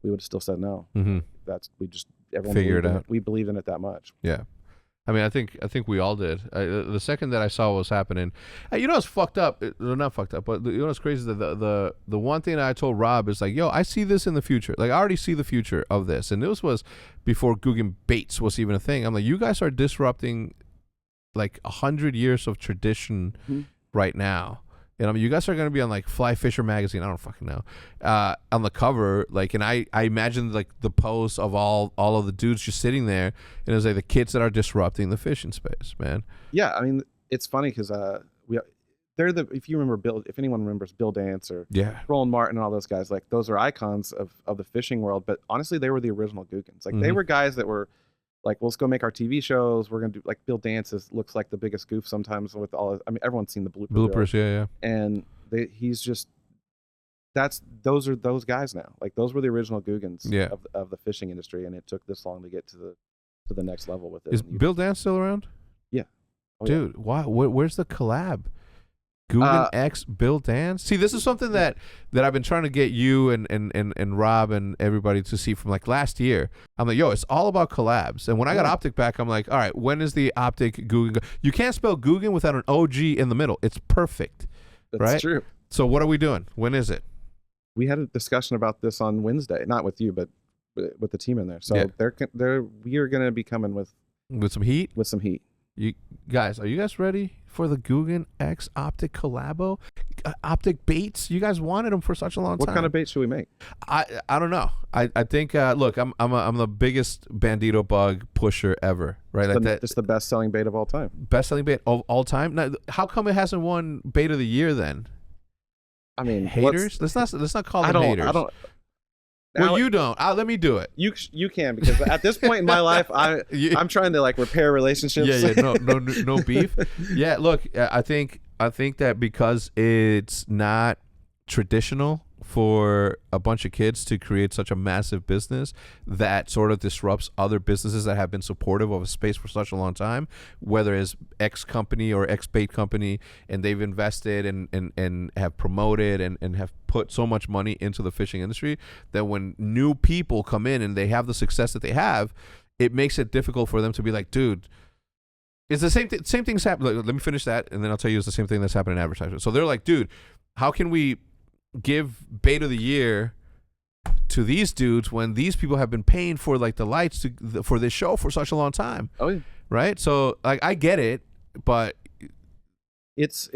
We would have still said no. Mm-hmm. Everyone figure it out. We believed in it that much. Yeah. I mean, I think we all did. The second that I saw what was happening, it's fucked up. Not fucked up, but what's crazy is the one thing that I told Rob is like, yo, I see this in the future. Like, I already see the future of this, and this was before GOOGAN baits was even a thing. I'm like, you guys are disrupting like 100 years of tradition right now. And I mean, you guys are going to be on like Fly Fisher magazine. I don't fucking know. On the cover, like, and I imagine like the posts of all of the dudes just sitting there, and it was like the kids that are disrupting the fishing space, man. Yeah, I mean, it's funny because if anyone remembers Bill Dance or Roland Martin and all those guys, like, those are icons of the fishing world. But honestly, they were the original GOOGANs. Like, they were guys that were like, well, let's go make our TV shows. We're gonna do, like, Bill Dance looks like the biggest goof sometimes with all. I mean, everyone's seen the bloopers. Yeah. And he's just, those are those guys now. Like, those were the original GOOGANs of the fishing industry, and it took this long to get to the next level with it. Is Bill Dance still around? Yeah. Oh, dude, why? Where's the collab? GOOGAN X Bill Dance. See, this is something that I've been trying to get you and Rob and everybody to see from like last year. I'm like, yo, it's all about collabs. And when I got Optic back, I'm like, all right, when is the Optic GOOGAN? You can't spell GOOGAN without an OG in the middle. It's perfect. That's right? True. So what are we doing? When is it? We had a discussion about this on Wednesday, not with you, but with the team in there. So we are going to be coming with some heat. With some heat. You guys, are you guys ready for the GOOGAN X Optic collabo? Optic baits. You guys wanted them for such a long time. What kind of bait should we make? I don't know. I think look, I'm the biggest bandito bug pusher ever. Right, like that. It's the best selling bait of all time. Best selling bait of all time. Now, how come it hasn't won bait of the year then? I mean, haters. Let's not call them haters. I don't. Well, you don't. Let me do it. You can, because at this point in my life, I'm trying to like repair relationships. Yeah. No beef. Yeah. Look, I think that because it's not traditional for a bunch of kids to create such a massive business that sort of disrupts other businesses that have been supportive of a space for such a long time, whether it's X company or X bait company, and they've invested and have promoted and have put so much money into the fishing industry that when new people come in and they have the success that they have, it makes it difficult for them to be like, dude, it's the same things happen. Let me finish that, and then I'll tell you it's the same thing that's happening in advertising. So they're like, dude, how can we give bait of the year to these dudes when these people have been paying for like the lights for this show for such a long time? Oh yeah. Right. So like I get it, but it's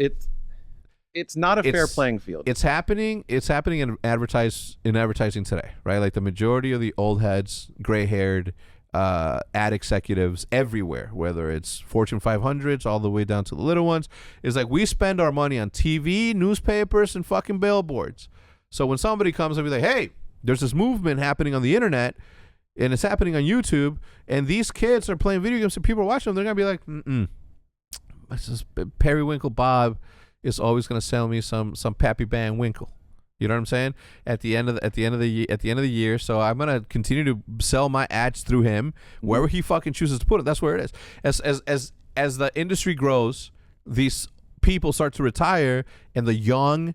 not a fair playing field. It's happening in advertising today, right? Like the majority of the old heads, gray haired ad executives everywhere, whether it's Fortune 500s all the way down to the little ones, is like we spend our money on TV, newspapers, and fucking billboards. So when somebody comes and be like, hey, there's this movement happening on the internet and it's happening on YouTube and these kids are playing video games and people are watching them, they're gonna be like, this is Periwinkle Bob is always gonna sell me some Pappy Bang Winkle. You know what I'm saying? At the end of the year, so I'm gonna continue to sell my ads through him wherever he fucking chooses to put it. That's where it is. As the industry grows, these people start to retire, and the young,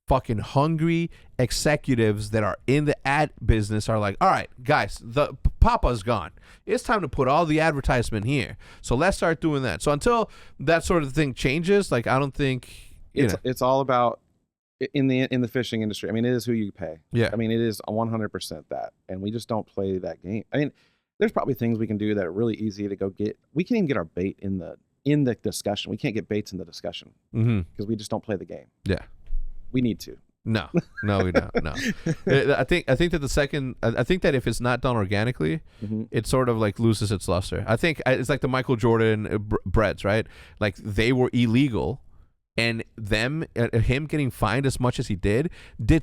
fucking hungry executives that are in the ad business are like, all right, guys, the Papa's gone. It's time to put all the advertisement here. So let's start doing that. So until that sort of thing changes, like I don't think it's all about. In the fishing industry, I mean, it is who you pay. Yeah. I mean, it is 100% that, and we just don't play that game. I mean, there's probably things we can do that are really easy to go get. We can't even get our bait in the discussion. We can't get baits in the discussion because we just don't play the game. Yeah, we need to. No, we don't. No, I think that if it's not done organically, it sort of like loses its luster. I think it's like the Michael Jordan breads, right? Like they were illegal. And him getting fined as much as he did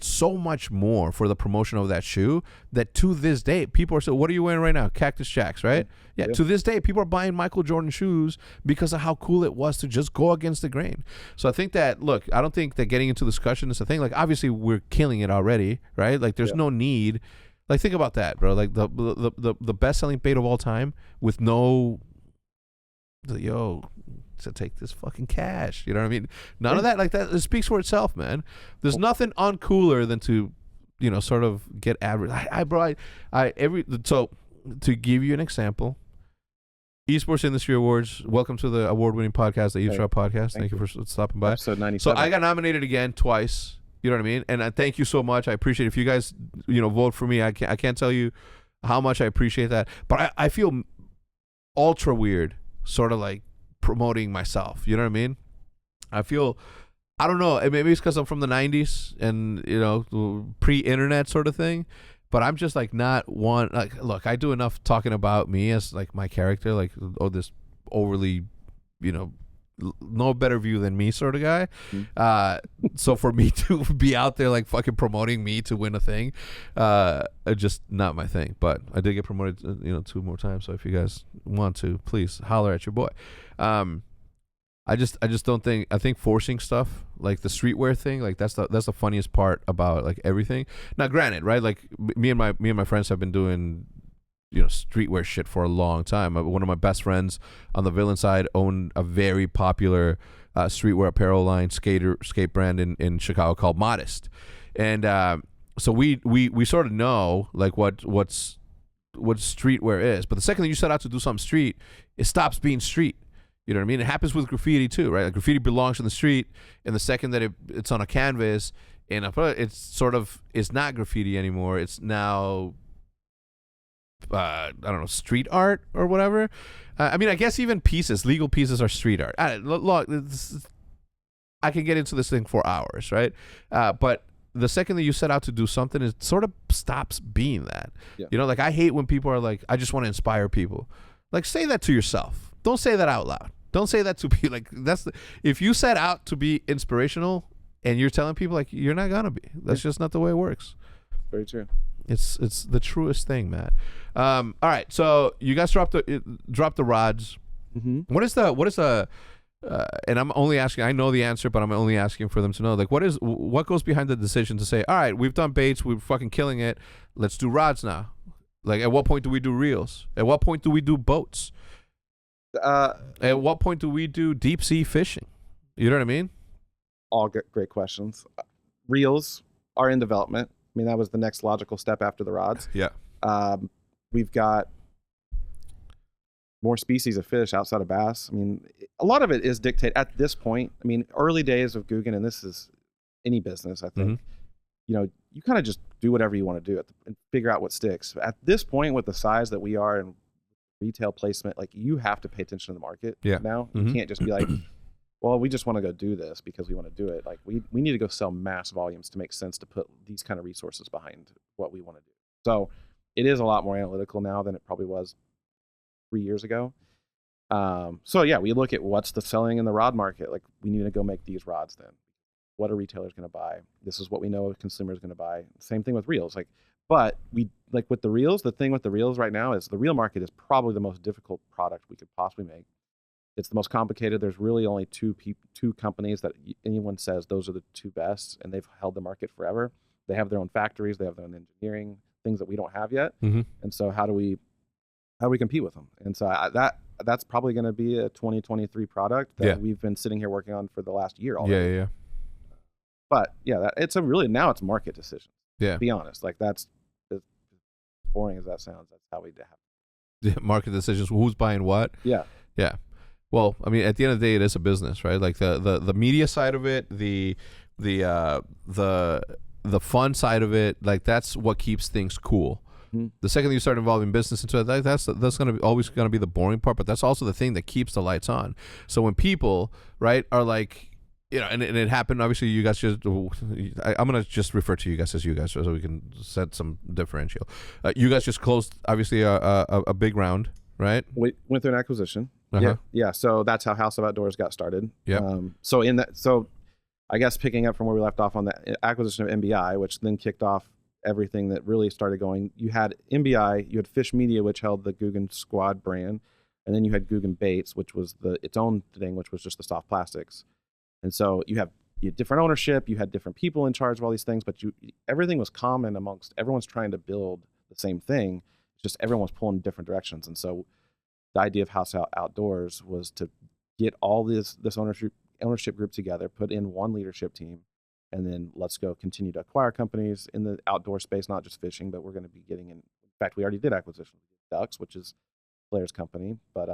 so much more for the promotion of that shoe that to this day, people are saying, what are you wearing right now? Cactus Jacks, right? Yeah. To this day, people are buying Michael Jordan shoes because of how cool it was to just go against the grain. So I think that, look, I don't think that getting into discussion is the thing. Like, obviously, we're killing it already, right? Like, there's no need. Like, think about that, bro. Like, the best-selling bait of all time with to take this fucking cash, you know what I mean? None of that, like that, it speaks for itself, man. There's nothing uncooler than to, sort of get average. So to give you an example, Esports Industry Awards. Welcome to the award-winning podcast, the Eavesdrop podcast. Thank you for stopping by. Episode 97. So I got nominated again twice. You know what I mean? And I thank you so much. I appreciate it. If you guys, vote for me, I can't tell you how much I appreciate that. But I feel ultra weird, sort of like promoting myself, you know what I mean? I don't know, maybe it's because I'm from the 90s and pre-internet sort of thing, but I'm just like not one, like, look, I do enough talking about me as like my character, like, this overly no better view than me sort of guy. So for me to be out there like fucking promoting me to win a thing, just not my thing. But I did get promoted 2 more times, so if you guys want to, please holler at your boy. I just don't think, I think forcing stuff like the streetwear thing, like that's the funniest part about like everything. Now granted, right, like me and my friends have been doing streetwear shit for a long time. One of my best friends on the villain side owned a very popular streetwear apparel line, skate brand in Chicago called Modest, and so we sort of know like what streetwear is. But the second that you set out to do something street, it stops being street. You know what I mean? It happens with graffiti too, right? Like graffiti belongs on the street, and the second that it's on a canvas, and it's not graffiti anymore. It's now I don't know, street art or whatever. I mean, I guess even legal pieces are street art. Look, I can get into this thing for hours, right? But the second that you set out to do something, it sort of stops being that. Yeah. Like I hate when people are like, I just want to inspire people. Like, say that to yourself. Don't say that out loud. Don't say that to be like, if you set out to be inspirational and you're telling people, like, you're not gonna be. That's just not the way it works. Very true. It's the truest thing, Matt. All right, so you guys dropped the rods. Mm-hmm. What is the and I'm only asking, I know the answer, but I'm only asking for them to know, like, what goes behind the decision to say, all right, we've done baits, we're fucking killing it, let's do rods now. Like, at what point do we do reels? At what point do we do boats? At what point do we do deep sea fishing? You know what I mean? All great questions. Reels are in development. I mean, that was the next logical step after the rods. Yeah. We've got more species of fish outside of bass. I mean, a lot of it is dictated at this point. I mean, early days of GOOGAN, and this is any business, I think, you know, you kind of just do whatever you want to do and figure out what sticks. At this point, with the size that we are and retail placement, like, you have to pay attention to the market now. You can't just be like, well, we just want to go do this because we want to do it. Like, we need to go sell mass volumes to make sense to put these kind of resources behind what we want to do. So it is a lot more analytical now than it probably was 3 years ago. So yeah, we look at what's the selling in the rod market. Like, we need to go make these rods then. What are retailers going to buy? This is what we know a consumer is going to buy. Same thing with reels. Like, but we, like with the reels, the thing with the reels right now is the reel market is probably the most difficult product we could possibly make. It's the most complicated. There's really only two companies that anyone says those are the two best, and they've held the market forever. They have their own factories. They have their own engineering, things that we don't have yet. And so how do we compete with them? And so that's probably going to be a 2023 product that we've been sitting here working on for the last year already. Yeah. But yeah, it's a really, now it's market decision. Yeah. To be honest, like, that's as boring as that sounds. That's how we have. Yeah, market decisions. Who's buying what? Yeah. Yeah. Well, I mean, at the end of the day, it is a business, right? Like the media side of it, the fun side of it, like, that's what keeps things cool. The second you start involving business into it, that's always going to be the boring part, but that's also the thing that keeps the lights on. So when people, right, are like, you know, and it happened, obviously, you guys just, I'm going to just refer to you guys as you guys so we can set some differential. You guys just closed, obviously, a big round, right? We went through an acquisition. Yeah. So that's how House of Outdoors got started. So I guess picking up from where we left off on the acquisition of MBI, which then kicked off everything that really started going. You had MBI, you had Fish Media, which held the GOOGAN Squad brand, and then you had GOOGAN Baits, which was its own thing, which was just the soft plastics. And so you had different ownership, you had different people in charge of all these things, but everything was common amongst everyone's trying to build the same thing. It's just everyone was pulling in different directions. And so the idea of House Outdoors was to get all this ownership group together, put in one leadership team, and then let's go continue to acquire companies in the outdoor space, not just fishing, but we're going to be getting in fact, we already did acquisition of Ducks, which is Blair's company, but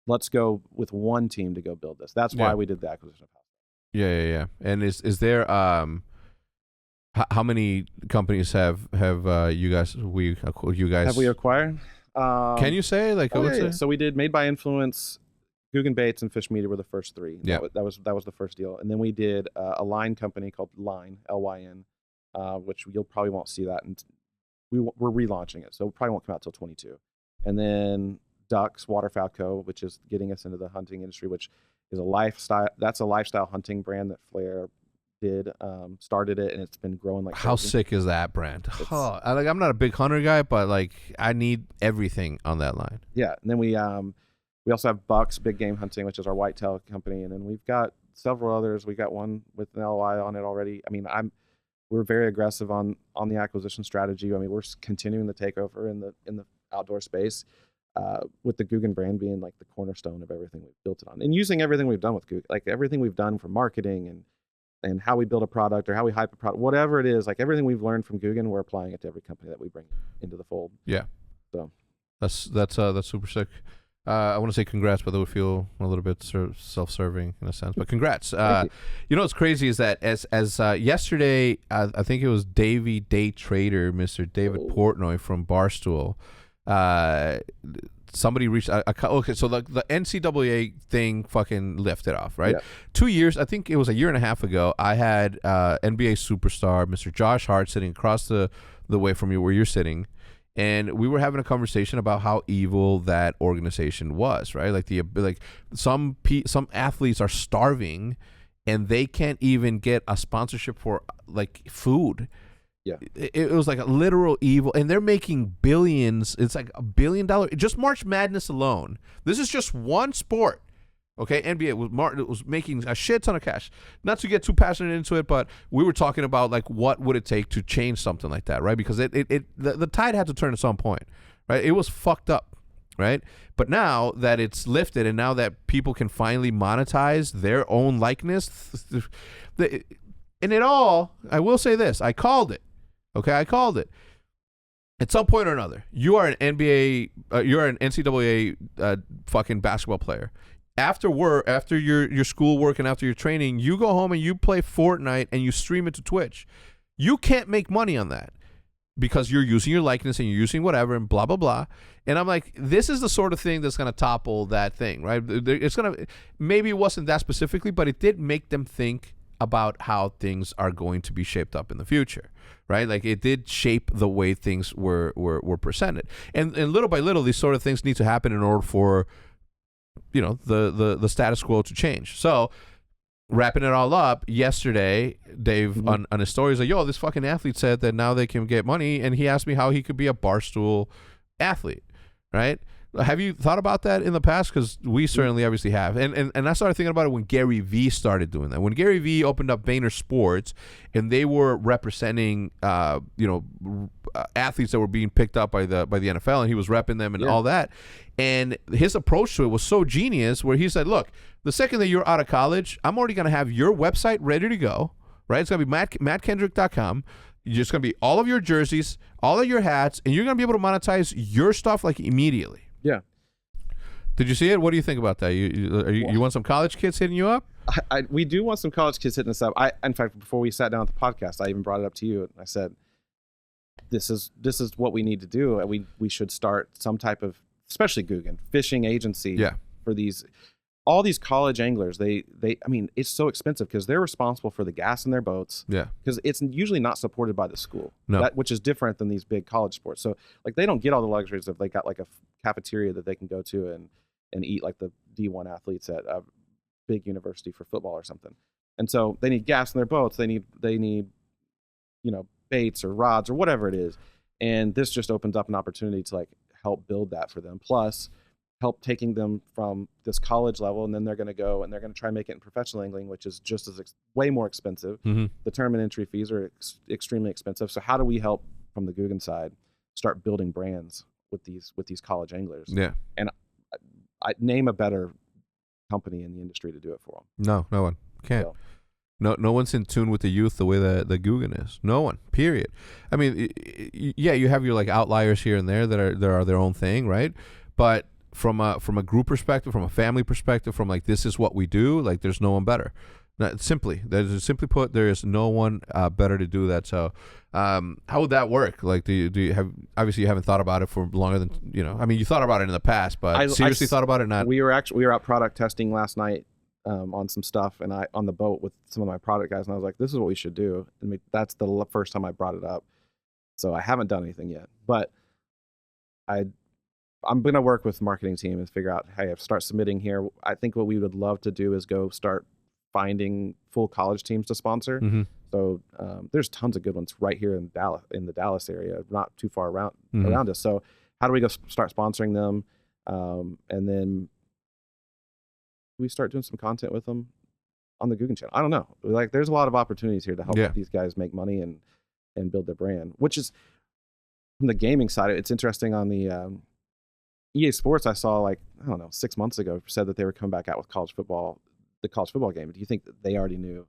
let's go with one team to go build this. That's why we did the acquisition of House. Yeah. And is there how many companies have you guys have we acquired? Can you say, like, yeah. So we did Made by Influence, GOOGAN Baits, and Fish Media were the first three. Yeah, that was the first deal, and then we did a line company called Line, LYN, which you'll probably won't see that, and we're relaunching it, so it probably won't come out till 22. And then Ducks Waterfowl Co., which is getting us into the hunting industry, which is a lifestyle. That's a lifestyle hunting brand that Flair started it, and it's been growing like crazy. How sick is that brand? I'm not a big hunter guy, but like, I need everything on that line. Yeah, and then we also have Bucks Big Game Hunting, which is our whitetail company, and then we've got several others. We got one with an LOI on it already. I mean, we're very aggressive on the acquisition strategy. I mean, we're continuing the takeover in the outdoor space, with the GOOGAN brand being like the cornerstone of everything we've built it on, and using everything we've done with GOOGAN, like everything we've done for marketing and how we build a product or how we hype a product, whatever it is, like everything we've learned from GOOGAN, we're applying it to every company that we bring into the fold. Yeah. So that's super sick. I want to say congrats, but that would feel a little bit self-serving in a sense. But congrats. You know what's crazy is that as yesterday, I think it was Davey Day Trader, Mr. David Portnoy from Barstool. Somebody reached okay, so the NCAA thing fucking lifted off, right? Yeah. 2 years, I think it was a year and a half ago, I had NBA superstar Mr. Josh Hart sitting across the way from you where you're sitting, and we were having a conversation about how evil that organization was, right? Like some athletes are starving and they can't even get a sponsorship for like food. Yeah, it was like a literal evil, and they're making billions. It's like $1 billion just March Madness alone. This is just one sport, Okay, NBA was making a shit ton of cash. Not to get too passionate into it, but we were talking about like what would it take to change something like that, right? Because the tide had to turn at some point, right? It was fucked up, right? But now that it's lifted, and now that people can finally monetize their own likeness, and it all, I will say this, I called it. Okay, I called it. At some point or another, you are an NBA, you're an NCAA fucking basketball player. After work, after your schoolwork and after your training, you go home and you play Fortnite and you stream it to Twitch. You can't make money on that because you're using your likeness and you're using whatever and blah, blah, blah. And I'm like, this is the sort of thing that's going to topple that thing, right? It's going to, maybe it wasn't that specifically, but it did make them think about how things are going to be shaped up in the future, right? Like it did shape the way things were presented. And little by little, these sort of things need to happen in order for, you know, the status quo to change. So wrapping it all up, yesterday Dave on his story is like, yo, this fucking athlete said that now they can get money, and he asked me how he could be a Barstool athlete, right? Have you thought about that in the past? Because we certainly obviously have. And I started thinking about it when Gary Vee started doing that. When Gary Vee opened up Vayner Sports and they were representing athletes that were being picked up by the NFL, and he was repping them and all that. And his approach to it was so genius, where he said, look, the second that you're out of college, I'm already going to have your website ready to go, right? It's going to be mattkendrick.com. You're just going to be all of your jerseys, all of your hats, and you're going to be able to monetize your stuff like immediately. Yeah. Did you see it? What do you think about that? You want some college kids hitting you up? We do want some college kids hitting us up. In fact, before we sat down at the podcast, I even brought it up to you. And I said, this is what we need to do. We should start some type of, especially GOOGAN, fishing agency for all these college anglers. I mean, it's so expensive because they're responsible for the gas in their boats. Yeah. Because it's usually not supported by the school. No. Which is different than these big college sports. So like they don't get all the luxuries of, they got like a cafeteria that they can go to and eat like the D1 athletes at a big university for football or something. And so they need gas in their boats. They need, you know, baits or rods or whatever it is. And this just opens up an opportunity to like help build that for them. Plus help taking them from this college level, and then they're going to go and they're going to try and make it in professional angling, which is just as way more expensive. The tournament entry fees are extremely expensive. So how do we help from the GOOGAN side start building brands with these college anglers? Yeah. And I name a better company in the industry to do it for them. No one can't. So, no one's in tune with the youth the way that the GOOGAN is. No one, period. I mean, yeah, you have your like outliers here and there that are their own thing, right? But from a group perspective, from a family perspective, from like this is what we do, like there's no one better. Simply put, there is no one better to do that. So how would that work? Like do you have, obviously you haven't thought about it for longer than, you know, I mean you thought about it in the past, but seriously thought about it? Not. We were out product testing last night on some stuff, and I on the boat with some of my product guys, and I was like, this is what we should do. And that's the first time I brought it up. So I haven't done anything yet, but I'm going to work with the marketing team and figure out, hey, start submitting here. I think what we would love to do is go start finding full college teams to sponsor. So there's tons of good ones right here in the Dallas area, not too far around us. So how do we go start sponsoring them? And then we start doing some content with them on the GOOGAN channel. I don't know. Like there's a lot of opportunities here to help these guys make money and build their brand, which is from the gaming side. It's interesting on the EA Sports, I saw like, I don't know, 6 months ago said that they were coming back out with the college football game. Do you think that they already knew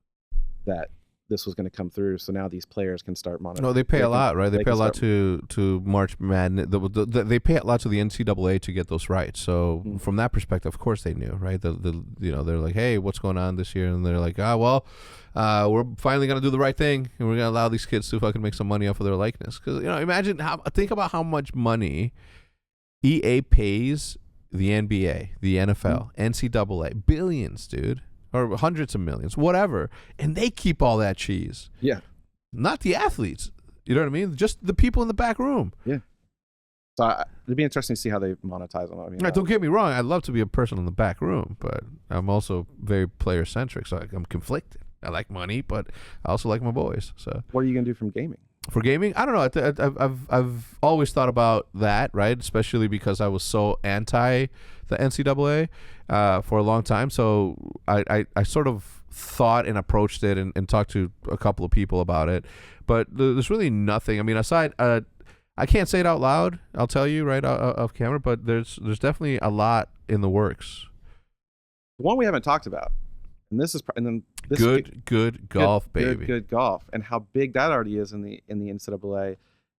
that this was going to come through? So now these players can start monitoring. No, they pay a lot, right? They pay a lot to March Madness. They pay a lot to the NCAA to get those rights. So from that perspective, of course they knew, right? You know, they're like, hey, what's going on this year? And they're like, we're finally going to do the right thing, and we're going to allow these kids to fucking make some money off of their likeness. Because, you know, think about how much money EA pays the NBA, the NFL, NCAA, billions, dude, or hundreds of millions, whatever, and they keep all that cheese. Yeah, not the athletes. You know what I mean? Just the people in the back room. Yeah. So it'd be interesting to see how they monetize them. I mean, don't get me wrong. I'd love to be a person in the back room, but I'm also very player centric, so I'm conflicted. I like money, but I also like my boys. So what are you gonna do from gaming? For gaming, I don't know. I've always thought about that, right? Especially because I was so anti the NCAA for a long time. So I sort of thought and approached it and talked to a couple of people about it. But there's really nothing. I mean, aside, I can't say it out loud. I'll tell you right off camera. But there's definitely a lot in the works. One we haven't talked about. And this is good golf, baby. Good golf, and how big that already is in the NCAA,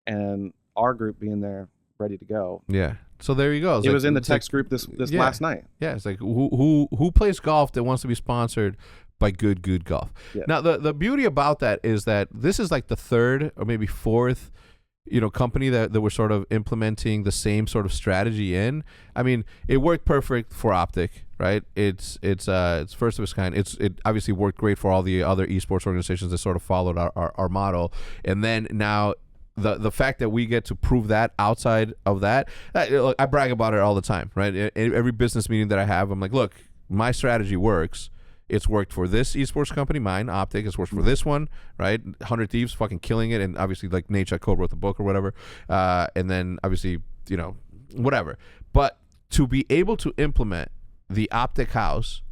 and our group being there ready to go. Yeah. So there you go. It was in the text group this last night. Yeah. It's like who plays golf that wants to be sponsored by good golf. Yeah. Now the beauty about that is that this is like the third or maybe fourth, company that we're sort of implementing the same sort of strategy in. I mean, it worked perfect for Optic, right? It's first of its kind. It obviously worked great for all the other esports organizations that sort of followed our model. And then now the fact that we get to prove that outside of that, look, I brag about it all the time, right? Every business meeting that I have, I'm like, look, my strategy works. It's worked for this esports company, mine, Optic. It's worked for this one, right? 100 Thieves fucking killing it. And obviously, like, Nate Code wrote the book or whatever. And then, obviously, whatever. But to be able to implement the Optic House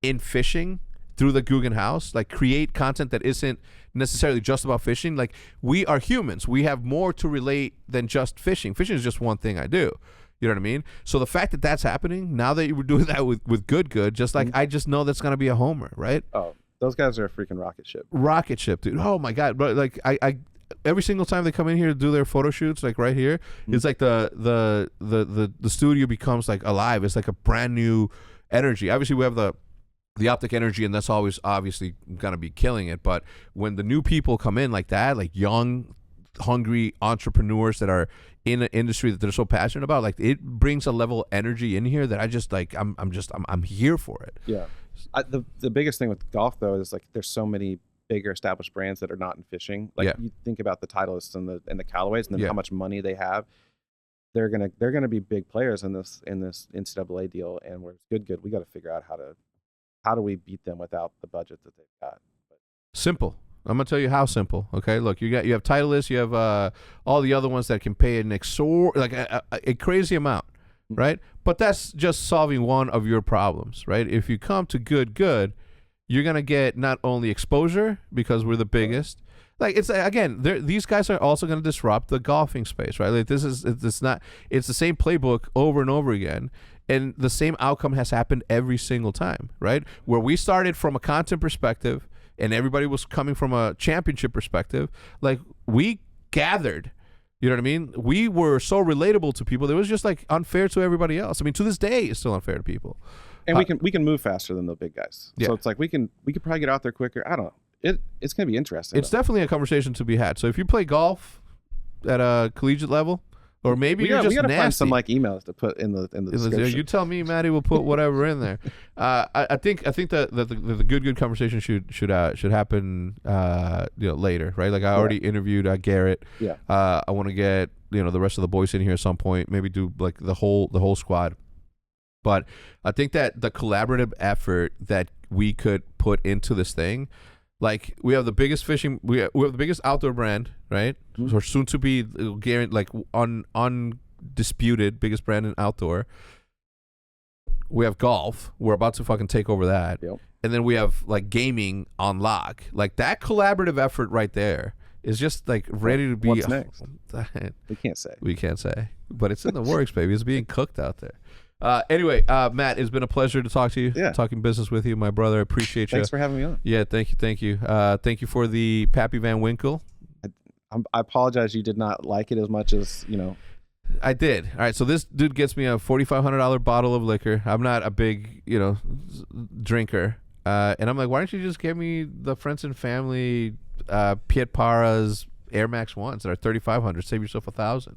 in fishing through the GOOGAN House, like, create content that isn't necessarily just about fishing. Like, we are humans. We have more to relate than just fishing. Fishing is just one thing I do. You know what I mean? So the fact that that's happening, now that you were doing that with good, just like I just know that's going to be a homer, right? Oh, those guys are a freaking rocket ship. Rocket ship, dude. Oh, my God. But like I every single time they come in here to do their photo shoots, like right here, it's like the studio becomes like alive. It's like a brand new energy. Obviously, we have the Optic energy, and that's always obviously going to be killing it. But when the new people come in like that, like young, hungry entrepreneurs that are in an industry that they're so passionate about, like, it brings a level of energy in here that I just like. I'm here for it. Yeah. The biggest thing with golf though is like there's so many bigger established brands that are not in fishing. Like you think about the Titleists and the Callaways, and then how much money they have. They're gonna be big players in this NCAA deal, and we're good. We got to figure out how do we beat them without the budget that they've got. Simple. I'm gonna tell you how simple. Okay, look, you have Titleist, you have all the other ones that can pay a crazy amount, right? But that's just solving one of your problems, right? If you come to good, you're gonna get not only exposure because we're the biggest. Like, it's again, these guys are also gonna disrupt the golfing space, right? Like, it's the same playbook over and over again. And the same outcome has happened every single time, right? Where we started from a content perspective and everybody was coming from a championship perspective, like, we gathered, you know what I mean? We were so relatable to people that it was just like unfair to everybody else. I mean, to this day, it's still unfair to people. And we can move faster than the big guys. Yeah. So it's like we could probably get out there quicker. I don't know. It's going to be interesting. It's definitely a conversation to be had. So if you play golf at a collegiate level, or maybe you're just we gotta nasty. Find some like emails to put in the description. You tell me, Maddie will put whatever in there. I think that the good conversation should happen later, right? Like, I already interviewed Garrett. Yeah. I want to get the rest of the boys in here at some point. Maybe do like the whole squad. But I think that the collaborative effort that we could put into this thing. Like, we have the biggest fishing, we have the biggest outdoor brand, right? Or soon to be, like, undisputed biggest brand in outdoor. We have golf. We're about to fucking take over that. Yep. And then we have, like, gaming on lock. Like, that collaborative effort right there is just, like, ready to be. What's next? We can't say. But it's in the works, baby. It's being cooked out there. Anyway, Matt, it's been a pleasure to talk to you. Yeah. Talking business with you, my brother. I appreciate you. Thanks for having me on. Yeah, thank you. Thank you for the Pappy Van Winkle. I apologize you did not like it as much as, I did. All right, so this dude gets me a $4,500 bottle of liquor. I'm not a big, drinker. And I'm like, why don't you just give me the Friends and Family Piet Para's Air Max 1s that are $3,500. Save yourself $1,000.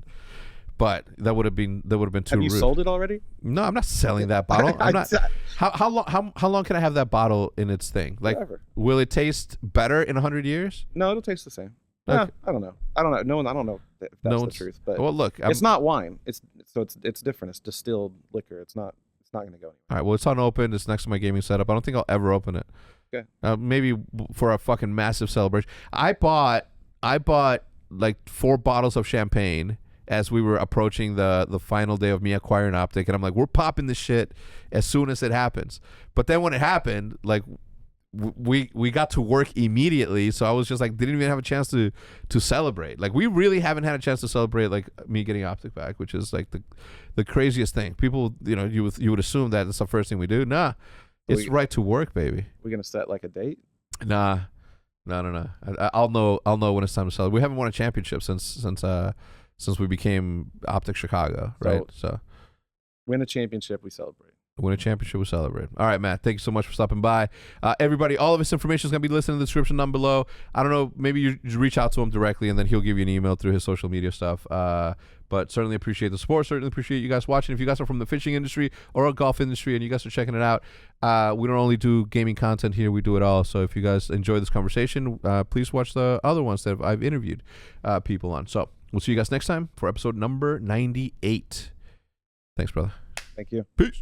But that would have been too rude. Have you sold it already? No, I'm not selling that bottle. I'm not. How long can I have that bottle in its thing? Like, forever. Will it taste better in 100 years? No, it'll taste the same. Okay. I don't know. I don't know if that's the truth. But well, look, it's not wine. It's different. It's distilled liquor. It's not going to go anywhere. All right. Well, it's unopened. It's next to my gaming setup. I don't think I'll ever open it. Okay. Maybe for a fucking massive celebration. I bought like 4 bottles of champagne as we were approaching the final day of me acquiring Optic, and I'm like, we're popping this shit as soon as it happens. But then when it happened, like we got to work immediately, so I was just like, didn't even have a chance to celebrate. Like, we really haven't had a chance to celebrate like me getting Optic back, which is like the craziest thing. People, you know, you would assume that it's the first thing we do. Nah, it's right to work, baby. We're gonna set like a date? Nah, no. I'll know when it's time to celebrate. We haven't won a championship since we became Optic Chicago, right? So win a championship, we celebrate. Win a championship, we celebrate. All right, Matt, thank you so much for stopping by. Everybody, all of his information is going to be listed in the description down below. I don't know, maybe you reach out to him directly, and then he'll give you an email through his social media stuff. But certainly appreciate the support. Certainly appreciate you guys watching. If you guys are from the fishing industry or a golf industry and you guys are checking it out, we don't only do gaming content here, we do it all. So if you guys enjoy this conversation, please watch the other ones that I've interviewed people on. So we'll see you guys next time for episode number 98. Thanks, brother. Thank you. Peace.